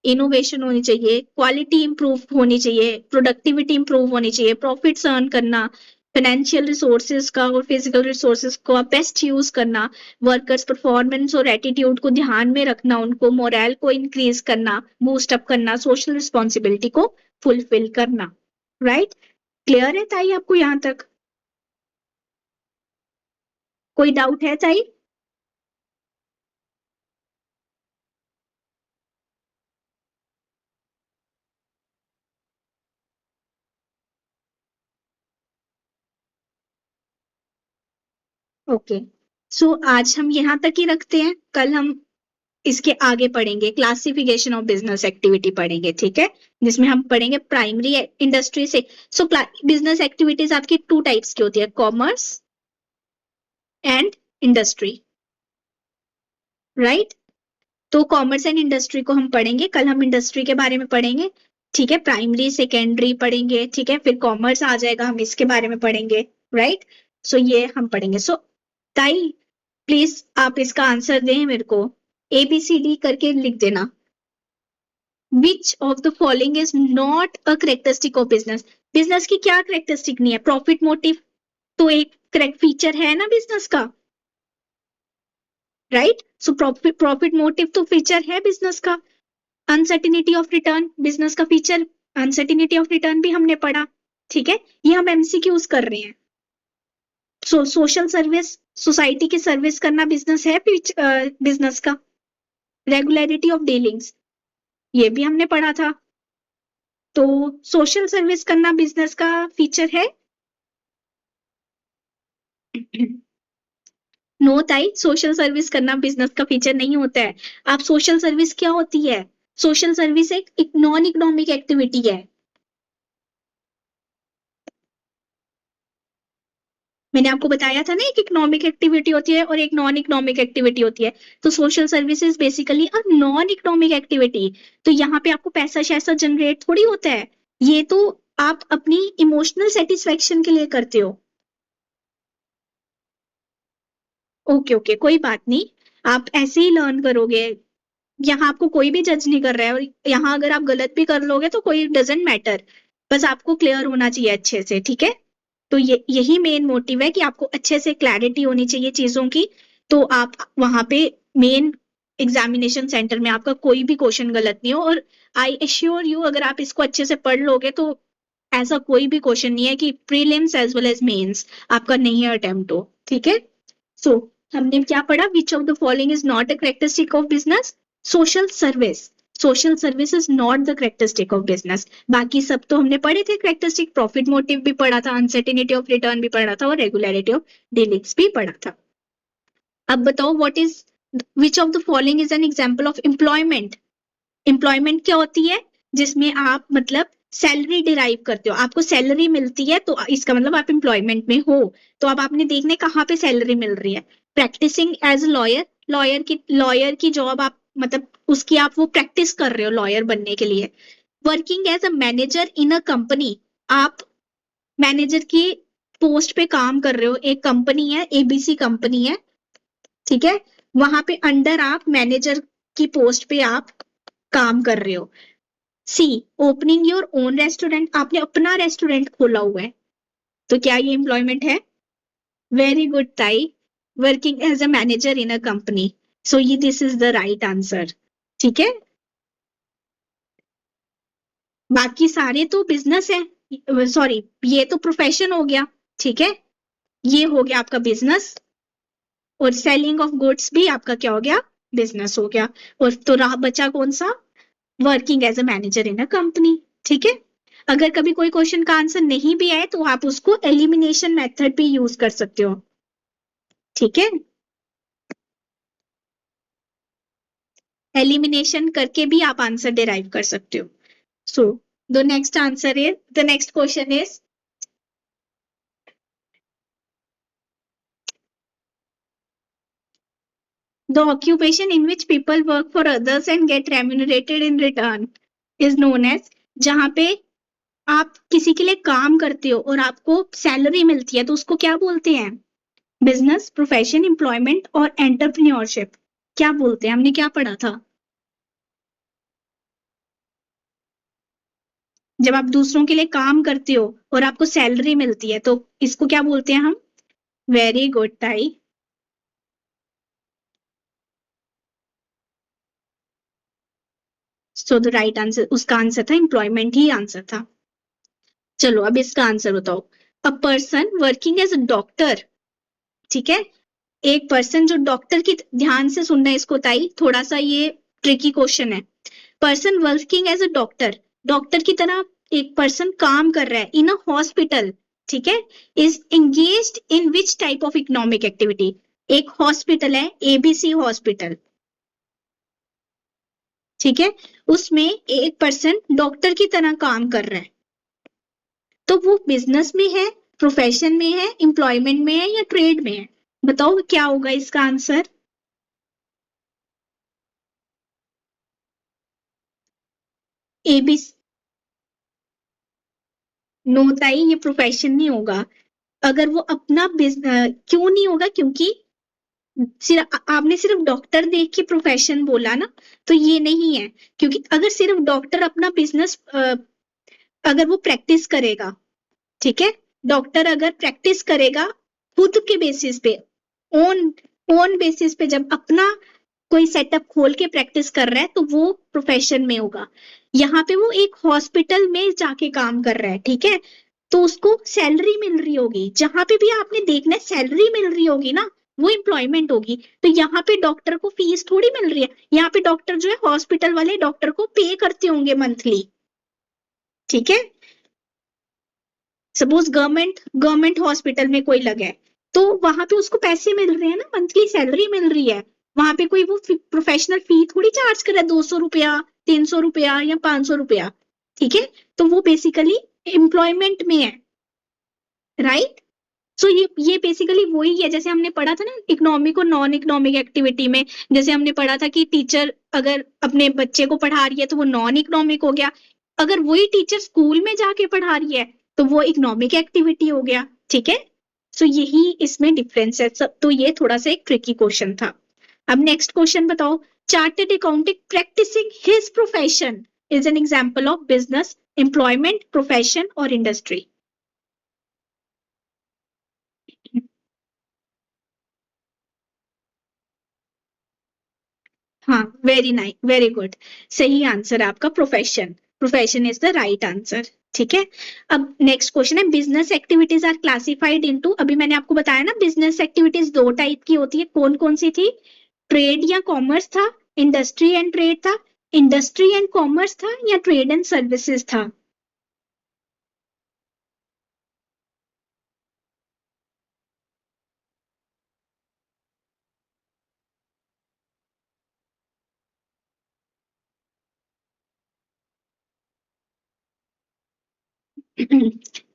इनोवेशन होनी चाहिए, क्वालिटी इंप्रूव होनी चाहिए, प्रोडक्टिविटी इंप्रूव होनी चाहिए, प्रॉफिट्स अर्न करना, फाइनेंशियल रिसोर्सेज का और फिजिकल रिसोर्सेज को बेस्ट यूज करना, वर्कर्स परफॉर्मेंस और एटीट्यूड को ध्यान में रखना, उनको मोरल को इंक्रीज करना, बूस्ट अप करना, सोशल रिस्पॉन्सिबिलिटी को फुलफिल करना। राइट, क्लियर है ताई आपको यहाँ तक? कोई डाउट है ताई? ओके, सो आज हम यहाँ तक ही रखते हैं, कल हम इसके आगे पढ़ेंगे, क्लासिफिकेशन ऑफ बिजनेस एक्टिविटी पढ़ेंगे। ठीक है, जिसमें हम पढ़ेंगे प्राइमरी इंडस्ट्री से। सो बिजनेस एक्टिविटीज आपकी टू टाइप्स की होती है, कॉमर्स एंड इंडस्ट्री। राइट, तो कॉमर्स एंड इंडस्ट्री को हम पढ़ेंगे कल, हम इंडस्ट्री के बारे में पढ़ेंगे। ठीक है, प्राइमरी सेकेंडरी पढ़ेंगे। ठीक है, फिर कॉमर्स आ जाएगा, हम इसके बारे में पढ़ेंगे। राइट, सो ये हम पढ़ेंगे। सो ताई प्लीज आप इसका आंसर दें मेरे को, ABCD करके लिख देना। Which of the following is not a characteristic of business? Business की क्या करेक्टरिस्टिक नहीं है? प्रॉफिट मोटिव तो एक करेक्ट फीचर है ना बिजनेस का। राइट, सो प्रॉफिट मोटिव तो फीचर है बिजनेस का। अनसर्टिनिटी ऑफ रिटर्न बिजनेस का फीचर, अनसर्टिनिटी ऑफ रिटर्न भी हमने पढ़ा। ठीक है, ये हम MCQs कर रहे हैं। सोशल सर्विस, सोसाइटी की सर्विस करना बिजनेस है, बिजनेस का। रेगुलरिटी ऑफ डीलिंग्स, ये भी हमने पढ़ा था। तो सोशल सर्विस करना बिजनेस का फीचर है? नो ताई, सोशल सर्विस करना बिजनेस का फीचर नहीं होता है। आप सोशल सर्विस क्या होती है? सोशल सर्विस एक नॉन इकोनॉमिक एक्टिविटी है। मैंने आपको बताया था ना, एक इकोनॉमिक एक्टिविटी होती है और एक नॉन इकोनॉमिक एक्टिविटी होती है। तो social service is basically a non economic activity. तो यहाँ पे आपको पैसा शैसा जनरेट थोड़ी होता है, ये तो आप अपनी इमोशनल सेटिस्फेक्शन के लिए करते हो। ओके ओके, कोई बात नहीं, आप ऐसे ही लर्न करोगे। यहाँ आपको कोई भी जज नहीं कर रहा है, और यहाँ अगर आप गलत भी कर लोगे तो कोई डजेंट मैटर, बस आपको क्लियर होना चाहिए अच्छे से, ठीक है। तो ये यही मेन मोटिव है कि आपको अच्छे से क्लैरिटी होनी चाहिए चीजों की। तो आप वहां पे मेन एग्जामिनेशन सेंटर में आपका कोई भी क्वेश्चन गलत नहीं हो। और आई एश्योर यू, अगर आप इसको अच्छे से पढ़ लोगे तो ऐसा कोई भी क्वेश्चन नहीं है कि prelims as well as mains आपका नहीं अटेम्प्ट हो, ठीक है। सो हमने क्या पढ़ा? Which of the following is not a characteristic of business? Social service. Social service is not the characteristic of business. बाकी सब तो हमने पढ़े थे कैरेक्टरिस्टिक, प्रॉफिट मोटिव भी पढ़ा था, अनसर्टेनिटी ऑफ रिटर्न भी पढ़ा था, और रेगुलरिटी ऑफ डीलिंग्स भी पढ़ा था। अब बताओ, what is, which of the following is an example of employment? Employment क्या होती है? जिसमें आप मतलब सैलरी डिराइव करते हो, आपको सैलरी मिलती है, तो इसका मतलब आप एम्प्लॉयमेंट में हो। तो अब आपने देखना है कहाँ पे सैलरी मिल रही है। प्रैक्टिसिंग एज लॉयर, लॉयर की जॉब आप मतलब उसकी आप वो प्रैक्टिस कर रहे हो लॉयर बनने के लिए। Working as a manager in a company, आप मैनेजर की पोस्ट पे काम कर रहे हो, एक कंपनी है, एबीसी कंपनी है, ठीक है, वहां पे अंडर आप मैनेजर की पोस्ट पे आप काम कर रहे हो। सी, ओपनिंग योर ओन रेस्टोरेंट, आपने अपना रेस्टोरेंट खोला हुआ है, तो क्या ये एम्प्लॉयमेंट है? वेरी गुड ताई, working as a manager in a company. So ये this is the right answer, ठीक है। बाकी सारे तो बिजनेस है, सॉरी ये तो प्रोफेशन हो गया, ठीक है, ये हो गया आपका बिजनेस। और सेलिंग ऑफ गुड्स भी आपका क्या हो गया? बिजनेस हो गया। और तो रहा बचा कौन सा? Working as a manager in a company, ठीक है। अगर कभी कोई क्वेश्चन का आंसर नहीं भी आए तो आप उसको एलिमिनेशन मेथड भी यूज कर सकते हो, ठीक है। एलिमिनेशन करके भी आप आंसर डिराइव कर सकते हो। So the next question is, the occupation in which people work for others and get remunerated in return is known as, जहां पे आप किसी के लिए काम करते हो और आपको सैलरी मिलती है, तो उसको क्या बोलते हैं? बिजनेस, प्रोफेशन, एम्प्लॉयमेंट और एंटरप्रेन्योरशिप, क्या बोलते हैं? हमने क्या पढ़ा था? जब आप दूसरों के लिए काम करते हो और आपको सैलरी मिलती है, तो इसको क्या बोलते हैं हम? वेरी गुड ताई। सो द राइट आंसर, उसका आंसर था एम्प्लॉयमेंट ही आंसर था। चलो अब इसका आंसर बताओ। A person working as a doctor, ठीक है, एक पर्सन जो डॉक्टर की, ध्यान से सुनना है इसको ताई, थोड़ा सा ये ट्रिकी क्वेश्चन है। Person working as a doctor, doctor की तरह एक पर्सन काम कर रहा है इन अ हॉस्पिटल, ठीक है, is engaged in which type of economic activity? एक हॉस्पिटल है, एबीसी हॉस्पिटल, ठीक है, उसमें एक पर्सन डॉक्टर की तरह काम कर रहा है, तो वो बिजनेस में है, प्रोफेशन में है, एम्प्लॉयमेंट में है, या ट्रेड में है? बताओ क्या होगा इसका आंसर? एबीसी, नो ताई, ये प्रोफेशन नहीं होगा। अगर वो अपना बिजनेस, क्यों नहीं होगा? क्योंकि सिर्फ आपने सिर्फ डॉक्टर देख के प्रोफेशन बोला ना, तो ये नहीं है। क्योंकि अगर सिर्फ डॉक्टर अपना बिजनेस, अगर वो प्रैक्टिस करेगा, ठीक है, डॉक्टर अगर प्रैक्टिस करेगा खुद के बेसिस पे, ओन ओन बेसिस पे, जब अपना कोई सेटअप खोल के प्रैक्टिस कर रहा है, तो वो प्रोफेशन में होगा। यहाँ पे वो एक हॉस्पिटल में जाके काम कर रहा है, ठीक है, तो उसको सैलरी मिल रही होगी। जहां पे भी आपने देखना है सैलरी मिल रही होगी ना, वो एम्प्लॉयमेंट होगी। तो यहाँ पे डॉक्टर को फीस थोड़ी मिल रही है, यहाँ पे डॉक्टर जो है हॉस्पिटल वाले डॉक्टर को पे करते होंगे मंथली। ठीक है, सपोज गवर्नमेंट हॉस्पिटल में कोई लगा है, तो वहां पे उसको पैसे मिल रहे हैं ना, मंथली सैलरी मिल रही है। वहां पे कोई वो प्रोफेशनल फी थोड़ी चार्ज कर रहा है, 200 रुपया, 300 रुपया या 500 रुपया। ठीक है, तो वो बेसिकली एम्प्लॉयमेंट में है, राइट। सो ये बेसिकली वही है, जैसे हमने पढ़ा था ना इकोनॉमिक और नॉन इकोनॉमिक एक्टिविटी में। जैसे हमने पढ़ा था कि टीचर अगर अपने बच्चे को पढ़ा रही है तो वो नॉन इकोनॉमिक हो गया, अगर वही टीचर स्कूल में जाके पढ़ा रही है तो वो इकोनॉमिक एक्टिविटी हो गया। ठीक है, सो यही इसमें डिफरेंस है सब। तो ये थोड़ा सा एक ट्रिकी क्वेश्चन था। अब नेक्स्ट क्वेश्चन बताओ, chartered accountant practicing his profession is an example of business, employment, profession और इंडस्ट्री। हाँ, वेरी नाइस, वेरी गुड। सही आंसर है आपका, profession. Profession is the right answer. ठीक है, अब नेक्स्ट क्वेश्चन है, business activities are classified into, अभी मैंने आपको बताया ना बिजनेस एक्टिविटीज दो टाइप की होती है, कौन कौन सी थी? ट्रेड या कॉमर्स था, इंडस्ट्री एंड ट्रेड था, इंडस्ट्री एंड कॉमर्स था, या ट्रेड एंड सर्विसेज था?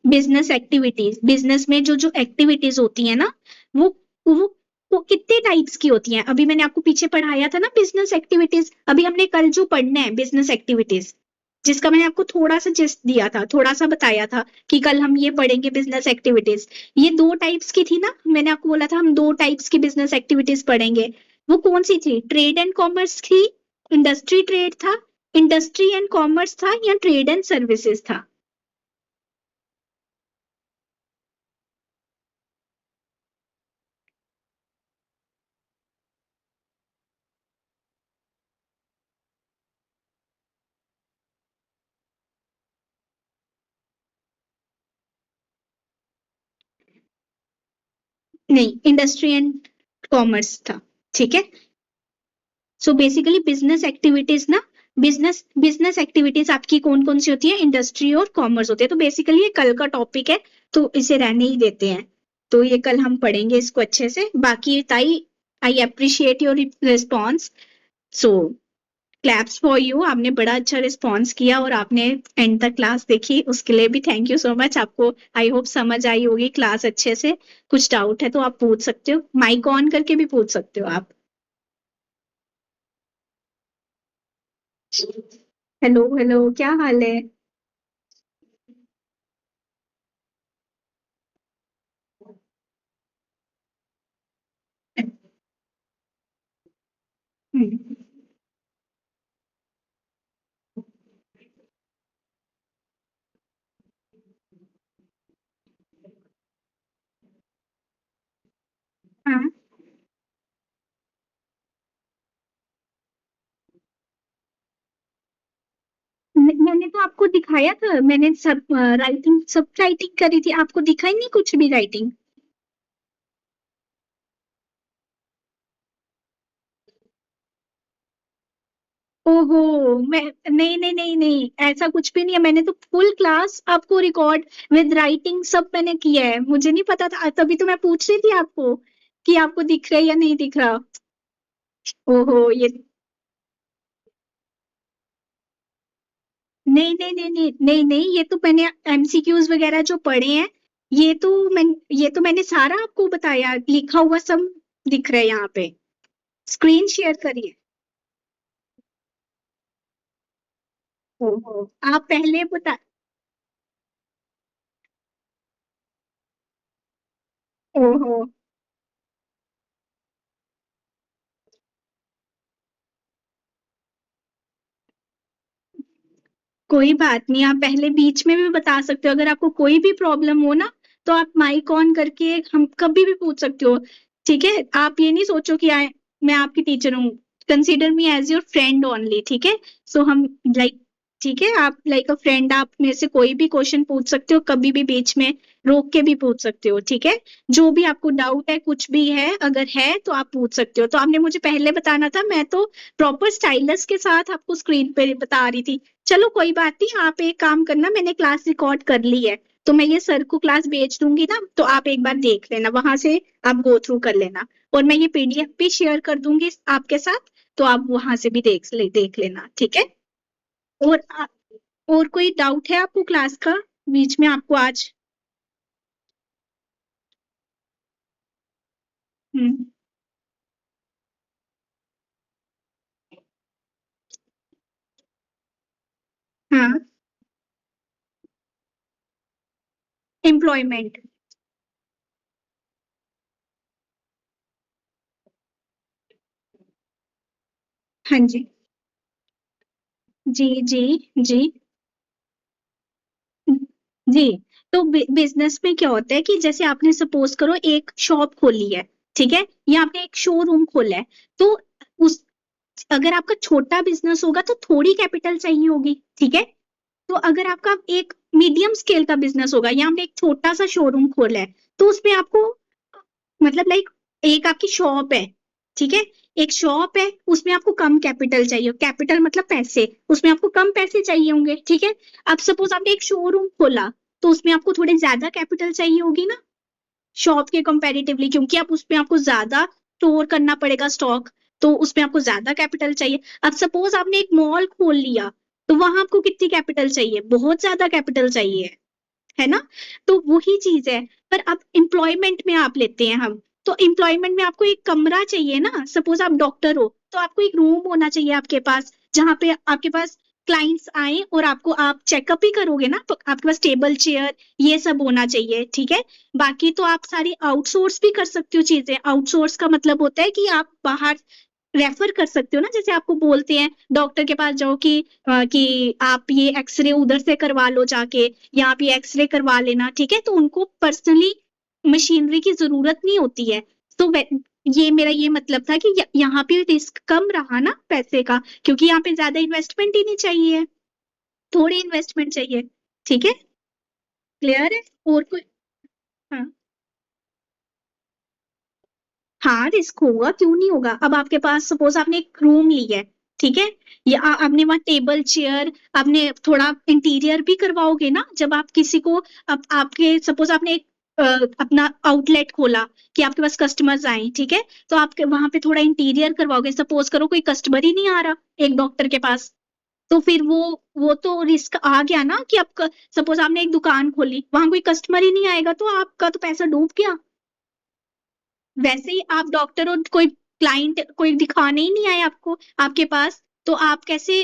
बिजनेस एक्टिविटीज, बिजनेस में जो जो एक्टिविटीज होती है ना, वो वो वो कितने टाइप्स की होती हैं? अभी मैंने आपको पीछे पढ़ाया था ना बिजनेस एक्टिविटीज, अभी हमने कल जो पढ़ना है बिजनेस एक्टिविटीज, जिसका मैंने आपको थोड़ा सा जिस्ट दिया था, थोड़ा सा बताया था कि कल हम ये पढ़ेंगे बिजनेस एक्टिविटीज। ये दो टाइप्स की थी ना, मैंने आपको बोला था हम दो टाइप्स की बिजनेस एक्टिविटीज पढ़ेंगे। वो कौन सी थी? ट्रेड एंड कॉमर्स थी, इंडस्ट्री ट्रेड था, इंडस्ट्री एंड कॉमर्स था, या ट्रेड एंड सर्विसेज था? नहीं, इंडस्ट्री एंड कॉमर्स था। ठीक है, सो बेसिकली बिजनेस एक्टिविटीज ना, बिजनेस एक्टिविटीज आपकी कौन कौन सी होती है? इंडस्ट्री और कॉमर्स होती है। तो बेसिकली ये कल का टॉपिक है, तो इसे रहने ही देते हैं। तो ये कल हम पढ़ेंगे इसको अच्छे से। बाकी ताई, I appreciate your response. So claps for you, आपने बड़ा अच्छा रिस्पॉन्स किया और आपने एंड तक क्लास देखी, उसके लिए भी थैंक यू सो मच। आपको आई होप समझ आई होगी क्लास अच्छे से। कुछ डाउट है तो आप पूछ सकते हो, माइक ऑन करके भी पूछ सकते हो आप। हेलो हेलो, क्या हाल है? हम्म, हाँ, मैंने तो आपको दिखाया था, मैंने सब राइटिंग, सब राइटिंग करी थी, आपको दिखाई नहीं कुछ भी राइटिंग? ओहो, मैं, नहीं नहीं नहीं नहीं, ऐसा कुछ भी नहीं है, मैंने तो फुल क्लास आपको रिकॉर्ड विद राइटिंग सब मैंने किया है, मुझे नहीं पता था, तभी तो मैं पूछ रही थी आपको कि आपको दिख रहा है या नहीं दिख रहा। ओहो, ये नहीं नहीं नहीं नहीं नहीं नहीं, ये तो मैंने एमसीक्यूज वगैरह जो पढ़े हैं, ये तो मैं, ये तो मैंने सारा आपको बताया, लिखा हुआ सब दिख रहा है यहाँ पे। स्क्रीन शेयर करिए। ओहो, आप पहले बता। ओहो, कोई बात नहीं, आप पहले बीच में भी बता सकते हो, अगर आपको कोई भी प्रॉब्लम हो ना, तो आप माइक ऑन करके हम कभी भी पूछ सकते हो। ठीक है, आप ये नहीं सोचो कि मैं आपकी टीचर हूँ, consider me as your friend only. ठीक है, सो हम लाइक ठीक है, आप लाइक अ फ्रेंड आप मेरे से कोई भी क्वेश्चन पूछ सकते हो, कभी भी बीच में रोक के भी पूछ सकते हो, ठीक है। जो भी आपको डाउट है, कुछ भी है, अगर है तो आप पूछ सकते हो। तो आपने मुझे पहले बताना था, मैं तो प्रॉपर स्टाइलस के साथ आपको स्क्रीन पे बता रही थी। चलो कोई बात नहीं, आप एक काम करना, मैंने क्लास रिकॉर्ड कर ली है, तो मैं ये सर को क्लास भेज दूंगी ना, तो आप एक बार देख लेना, वहां से आप गो थ्रू कर लेना। और मैं ये पीडीएफ भी शेयर कर दूंगी आपके साथ, तो आप वहां से भी देख लेना, ठीक है। और और कोई डाउट है आपको क्लास का, बीच में आपको आज? हम्म। हाँ, एम्प्लॉयमेंट। हाँ जी। जी जी जी जी। तो बिजनेस में क्या होता है कि जैसे आपने सपोज करो एक शॉप खोली है, ठीक है, या आपने एक शोरूम खोला है, तो उस अगर आपका छोटा बिजनेस होगा तो थोड़ी कैपिटल चाहिए होगी, ठीक है। तो अगर आपका एक मीडियम स्केल का बिजनेस होगा, या आपने एक छोटा सा शोरूम खोला है, तो उसमें आपको मतलब लाइक एक आपकी शॉप है, ठीक है, एक शॉप है, उसमें आपको कम कैपिटल चाहिए, कैपिटल मतलब पैसे, उसमें आपको कम पैसे चाहिए होंगे, ठीक है। अब सपोज आपने एक शोरूम खोला, तो उसमें आपको थोड़े ज्यादा कैपिटल चाहिए होगी ना, शॉप के कंपैरेटिवली, क्योंकि आप उसमें आपको ज्यादा स्टोर करना पड़ेगा स्टॉक, तो उसमें आपको ज्यादा कैपिटल चाहिए। अब सपोज आपने एक मॉल खोल लिया, तो वहां आपको कितनी कैपिटल चाहिए? बहुत ज्यादा कैपिटल चाहिए, है ना। तो वही चीज है। पर अब एम्प्लॉयमेंट में आप लेते हैं हम, तो एम्प्लॉयमेंट में आपको एक कमरा चाहिए ना, सपोज आप डॉक्टर हो तो आपको एक रूम होना चाहिए आपके पास, जहां पे आपके पास क्लाइंट्स आए और आपको आप चेकअप ही करोगे ना, तो आपके पास टेबल चेयर ये सब होना चाहिए, ठीक है। बाकी तो आप सारी आउटसोर्स भी कर सकते हो चीजें। आउटसोर्स का मतलब होता है कि आप बाहर रेफर कर सकते हो ना, जैसे आपको बोलते हैं डॉक्टर के पास जाओ कि आप ये एक्सरे उधर से करवा लो जाके, या आप ये एक्सरे करवा लेना, ठीक है। तो उनको पर्सनली मशीनरी की जरूरत नहीं होती है। तो ये मेरा ये मतलब था कि यहाँ पे रिस्क कम रहा ना पैसे का, क्योंकि यहाँ पे ज्यादा इन्वेस्टमेंट ही नहीं चाहिए, थोड़ी इन्वेस्टमेंट चाहिए, ठीक है। क्लियर है? और कोई? हाँ। हाँ, रिस्क होगा, क्यों नहीं होगा। अब आपके पास सपोज आपने एक रूम ली है, ठीक है, या आपने वहाँ टेबल चेयर, आपने थोड़ा इंटीरियर भी करवाओगे ना, जब आप किसी को, अब आपके सपोज आपने एक अपना आउटलेट खोला कि आपके पास कस्टमर्स आए, ठीक है, तो आप वहां पे थोड़ा इंटीरियर करवाओगे। सपोज करो कोई कस्टमर ही नहीं आ रहा एक डॉक्टर के पास, तो फिर वो तो रिस्क आ गया ना कि आप सपोज आपने एक दुकान खोली, वहां कोई कस्टमर ही नहीं आएगा, तो आपका तो पैसा डूब गया। वैसे ही आप डॉक्टर हो, कोई क्लाइंट कोई दिखाने ही नहीं आए आपको आपके पास, तो आप कैसे?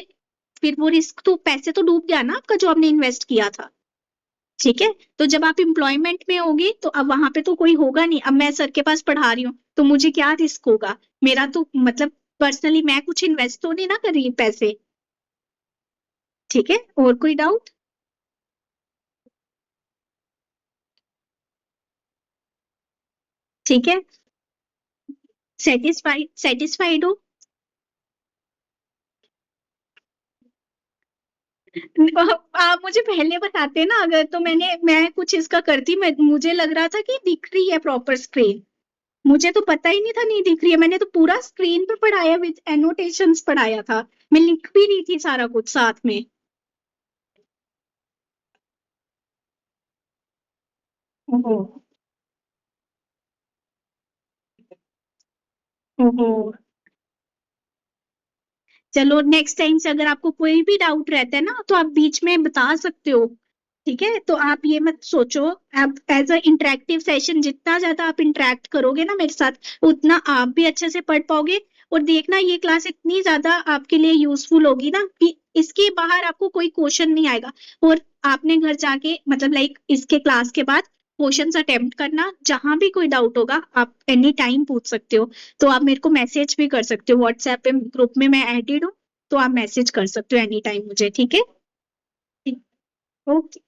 फिर वो रिस्क तो, पैसे तो डूब गया ना आपका जो आपने इन्वेस्ट किया था, ठीक है। तो जब आप एम्प्लॉयमेंट में होगे तो अब वहां पे तो कोई होगा नहीं, अब मैं सर के पास पढ़ा रही हूँ तो मुझे क्या रिस्क होगा? मेरा तो मतलब पर्सनली मैं कुछ इन्वेस्ट तो नहीं ना कर रही पैसे, ठीक है। और कोई डाउट? ठीक है, सेटिस्फाइड सेटिस्फाइड हो? आप मुझे पहले बताते ना अगर, तो मैं कुछ इसका करती, मुझे लग रहा था कि दिख रही है प्रॉपर स्क्रीन, मुझे तो पता ही नहीं था नहीं दिख रही है। मैंने तो पूरा स्क्रीन पे पढ़ाया, विद एनोटेशंस पढ़ाया था, मैं लिख भी रही थी सारा कुछ साथ में। ओहो। ओहो। चलो नेक्स्ट टाइम से अगर आपको कोई भी डाउट रहता है ना, तो आप बीच में बता सकते हो, ठीक है। तो आप ये मत सोचो, आप एज अ इंटरेक्टिव सेशन, जितना ज्यादा आप इंटरेक्ट करोगे ना मेरे साथ, उतना आप भी अच्छे से पढ़ पाओगे। और देखना ये क्लास इतनी ज्यादा आपके लिए यूजफुल होगी ना कि इसके बाहर आपको कोई क्वेश्चन नहीं आएगा। और आपने घर जाके मतलब लाइक इसके क्लास के बाद क्वेश्चंस अटेम्प्ट करना, जहां भी कोई डाउट होगा आप एनी टाइम पूछ सकते हो। तो आप मेरे को मैसेज भी कर सकते हो, व्हाट्सएप पे ग्रुप में मैं एडेड हूँ, तो आप मैसेज कर सकते हो एनी टाइम मुझे, ठीक है। ओके।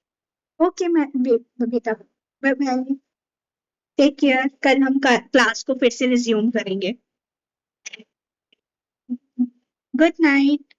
ओके मैं बेटा, बाय बाय, टेक केयर। कल हम क्लास को फिर से रिज्यूम करेंगे। Good night.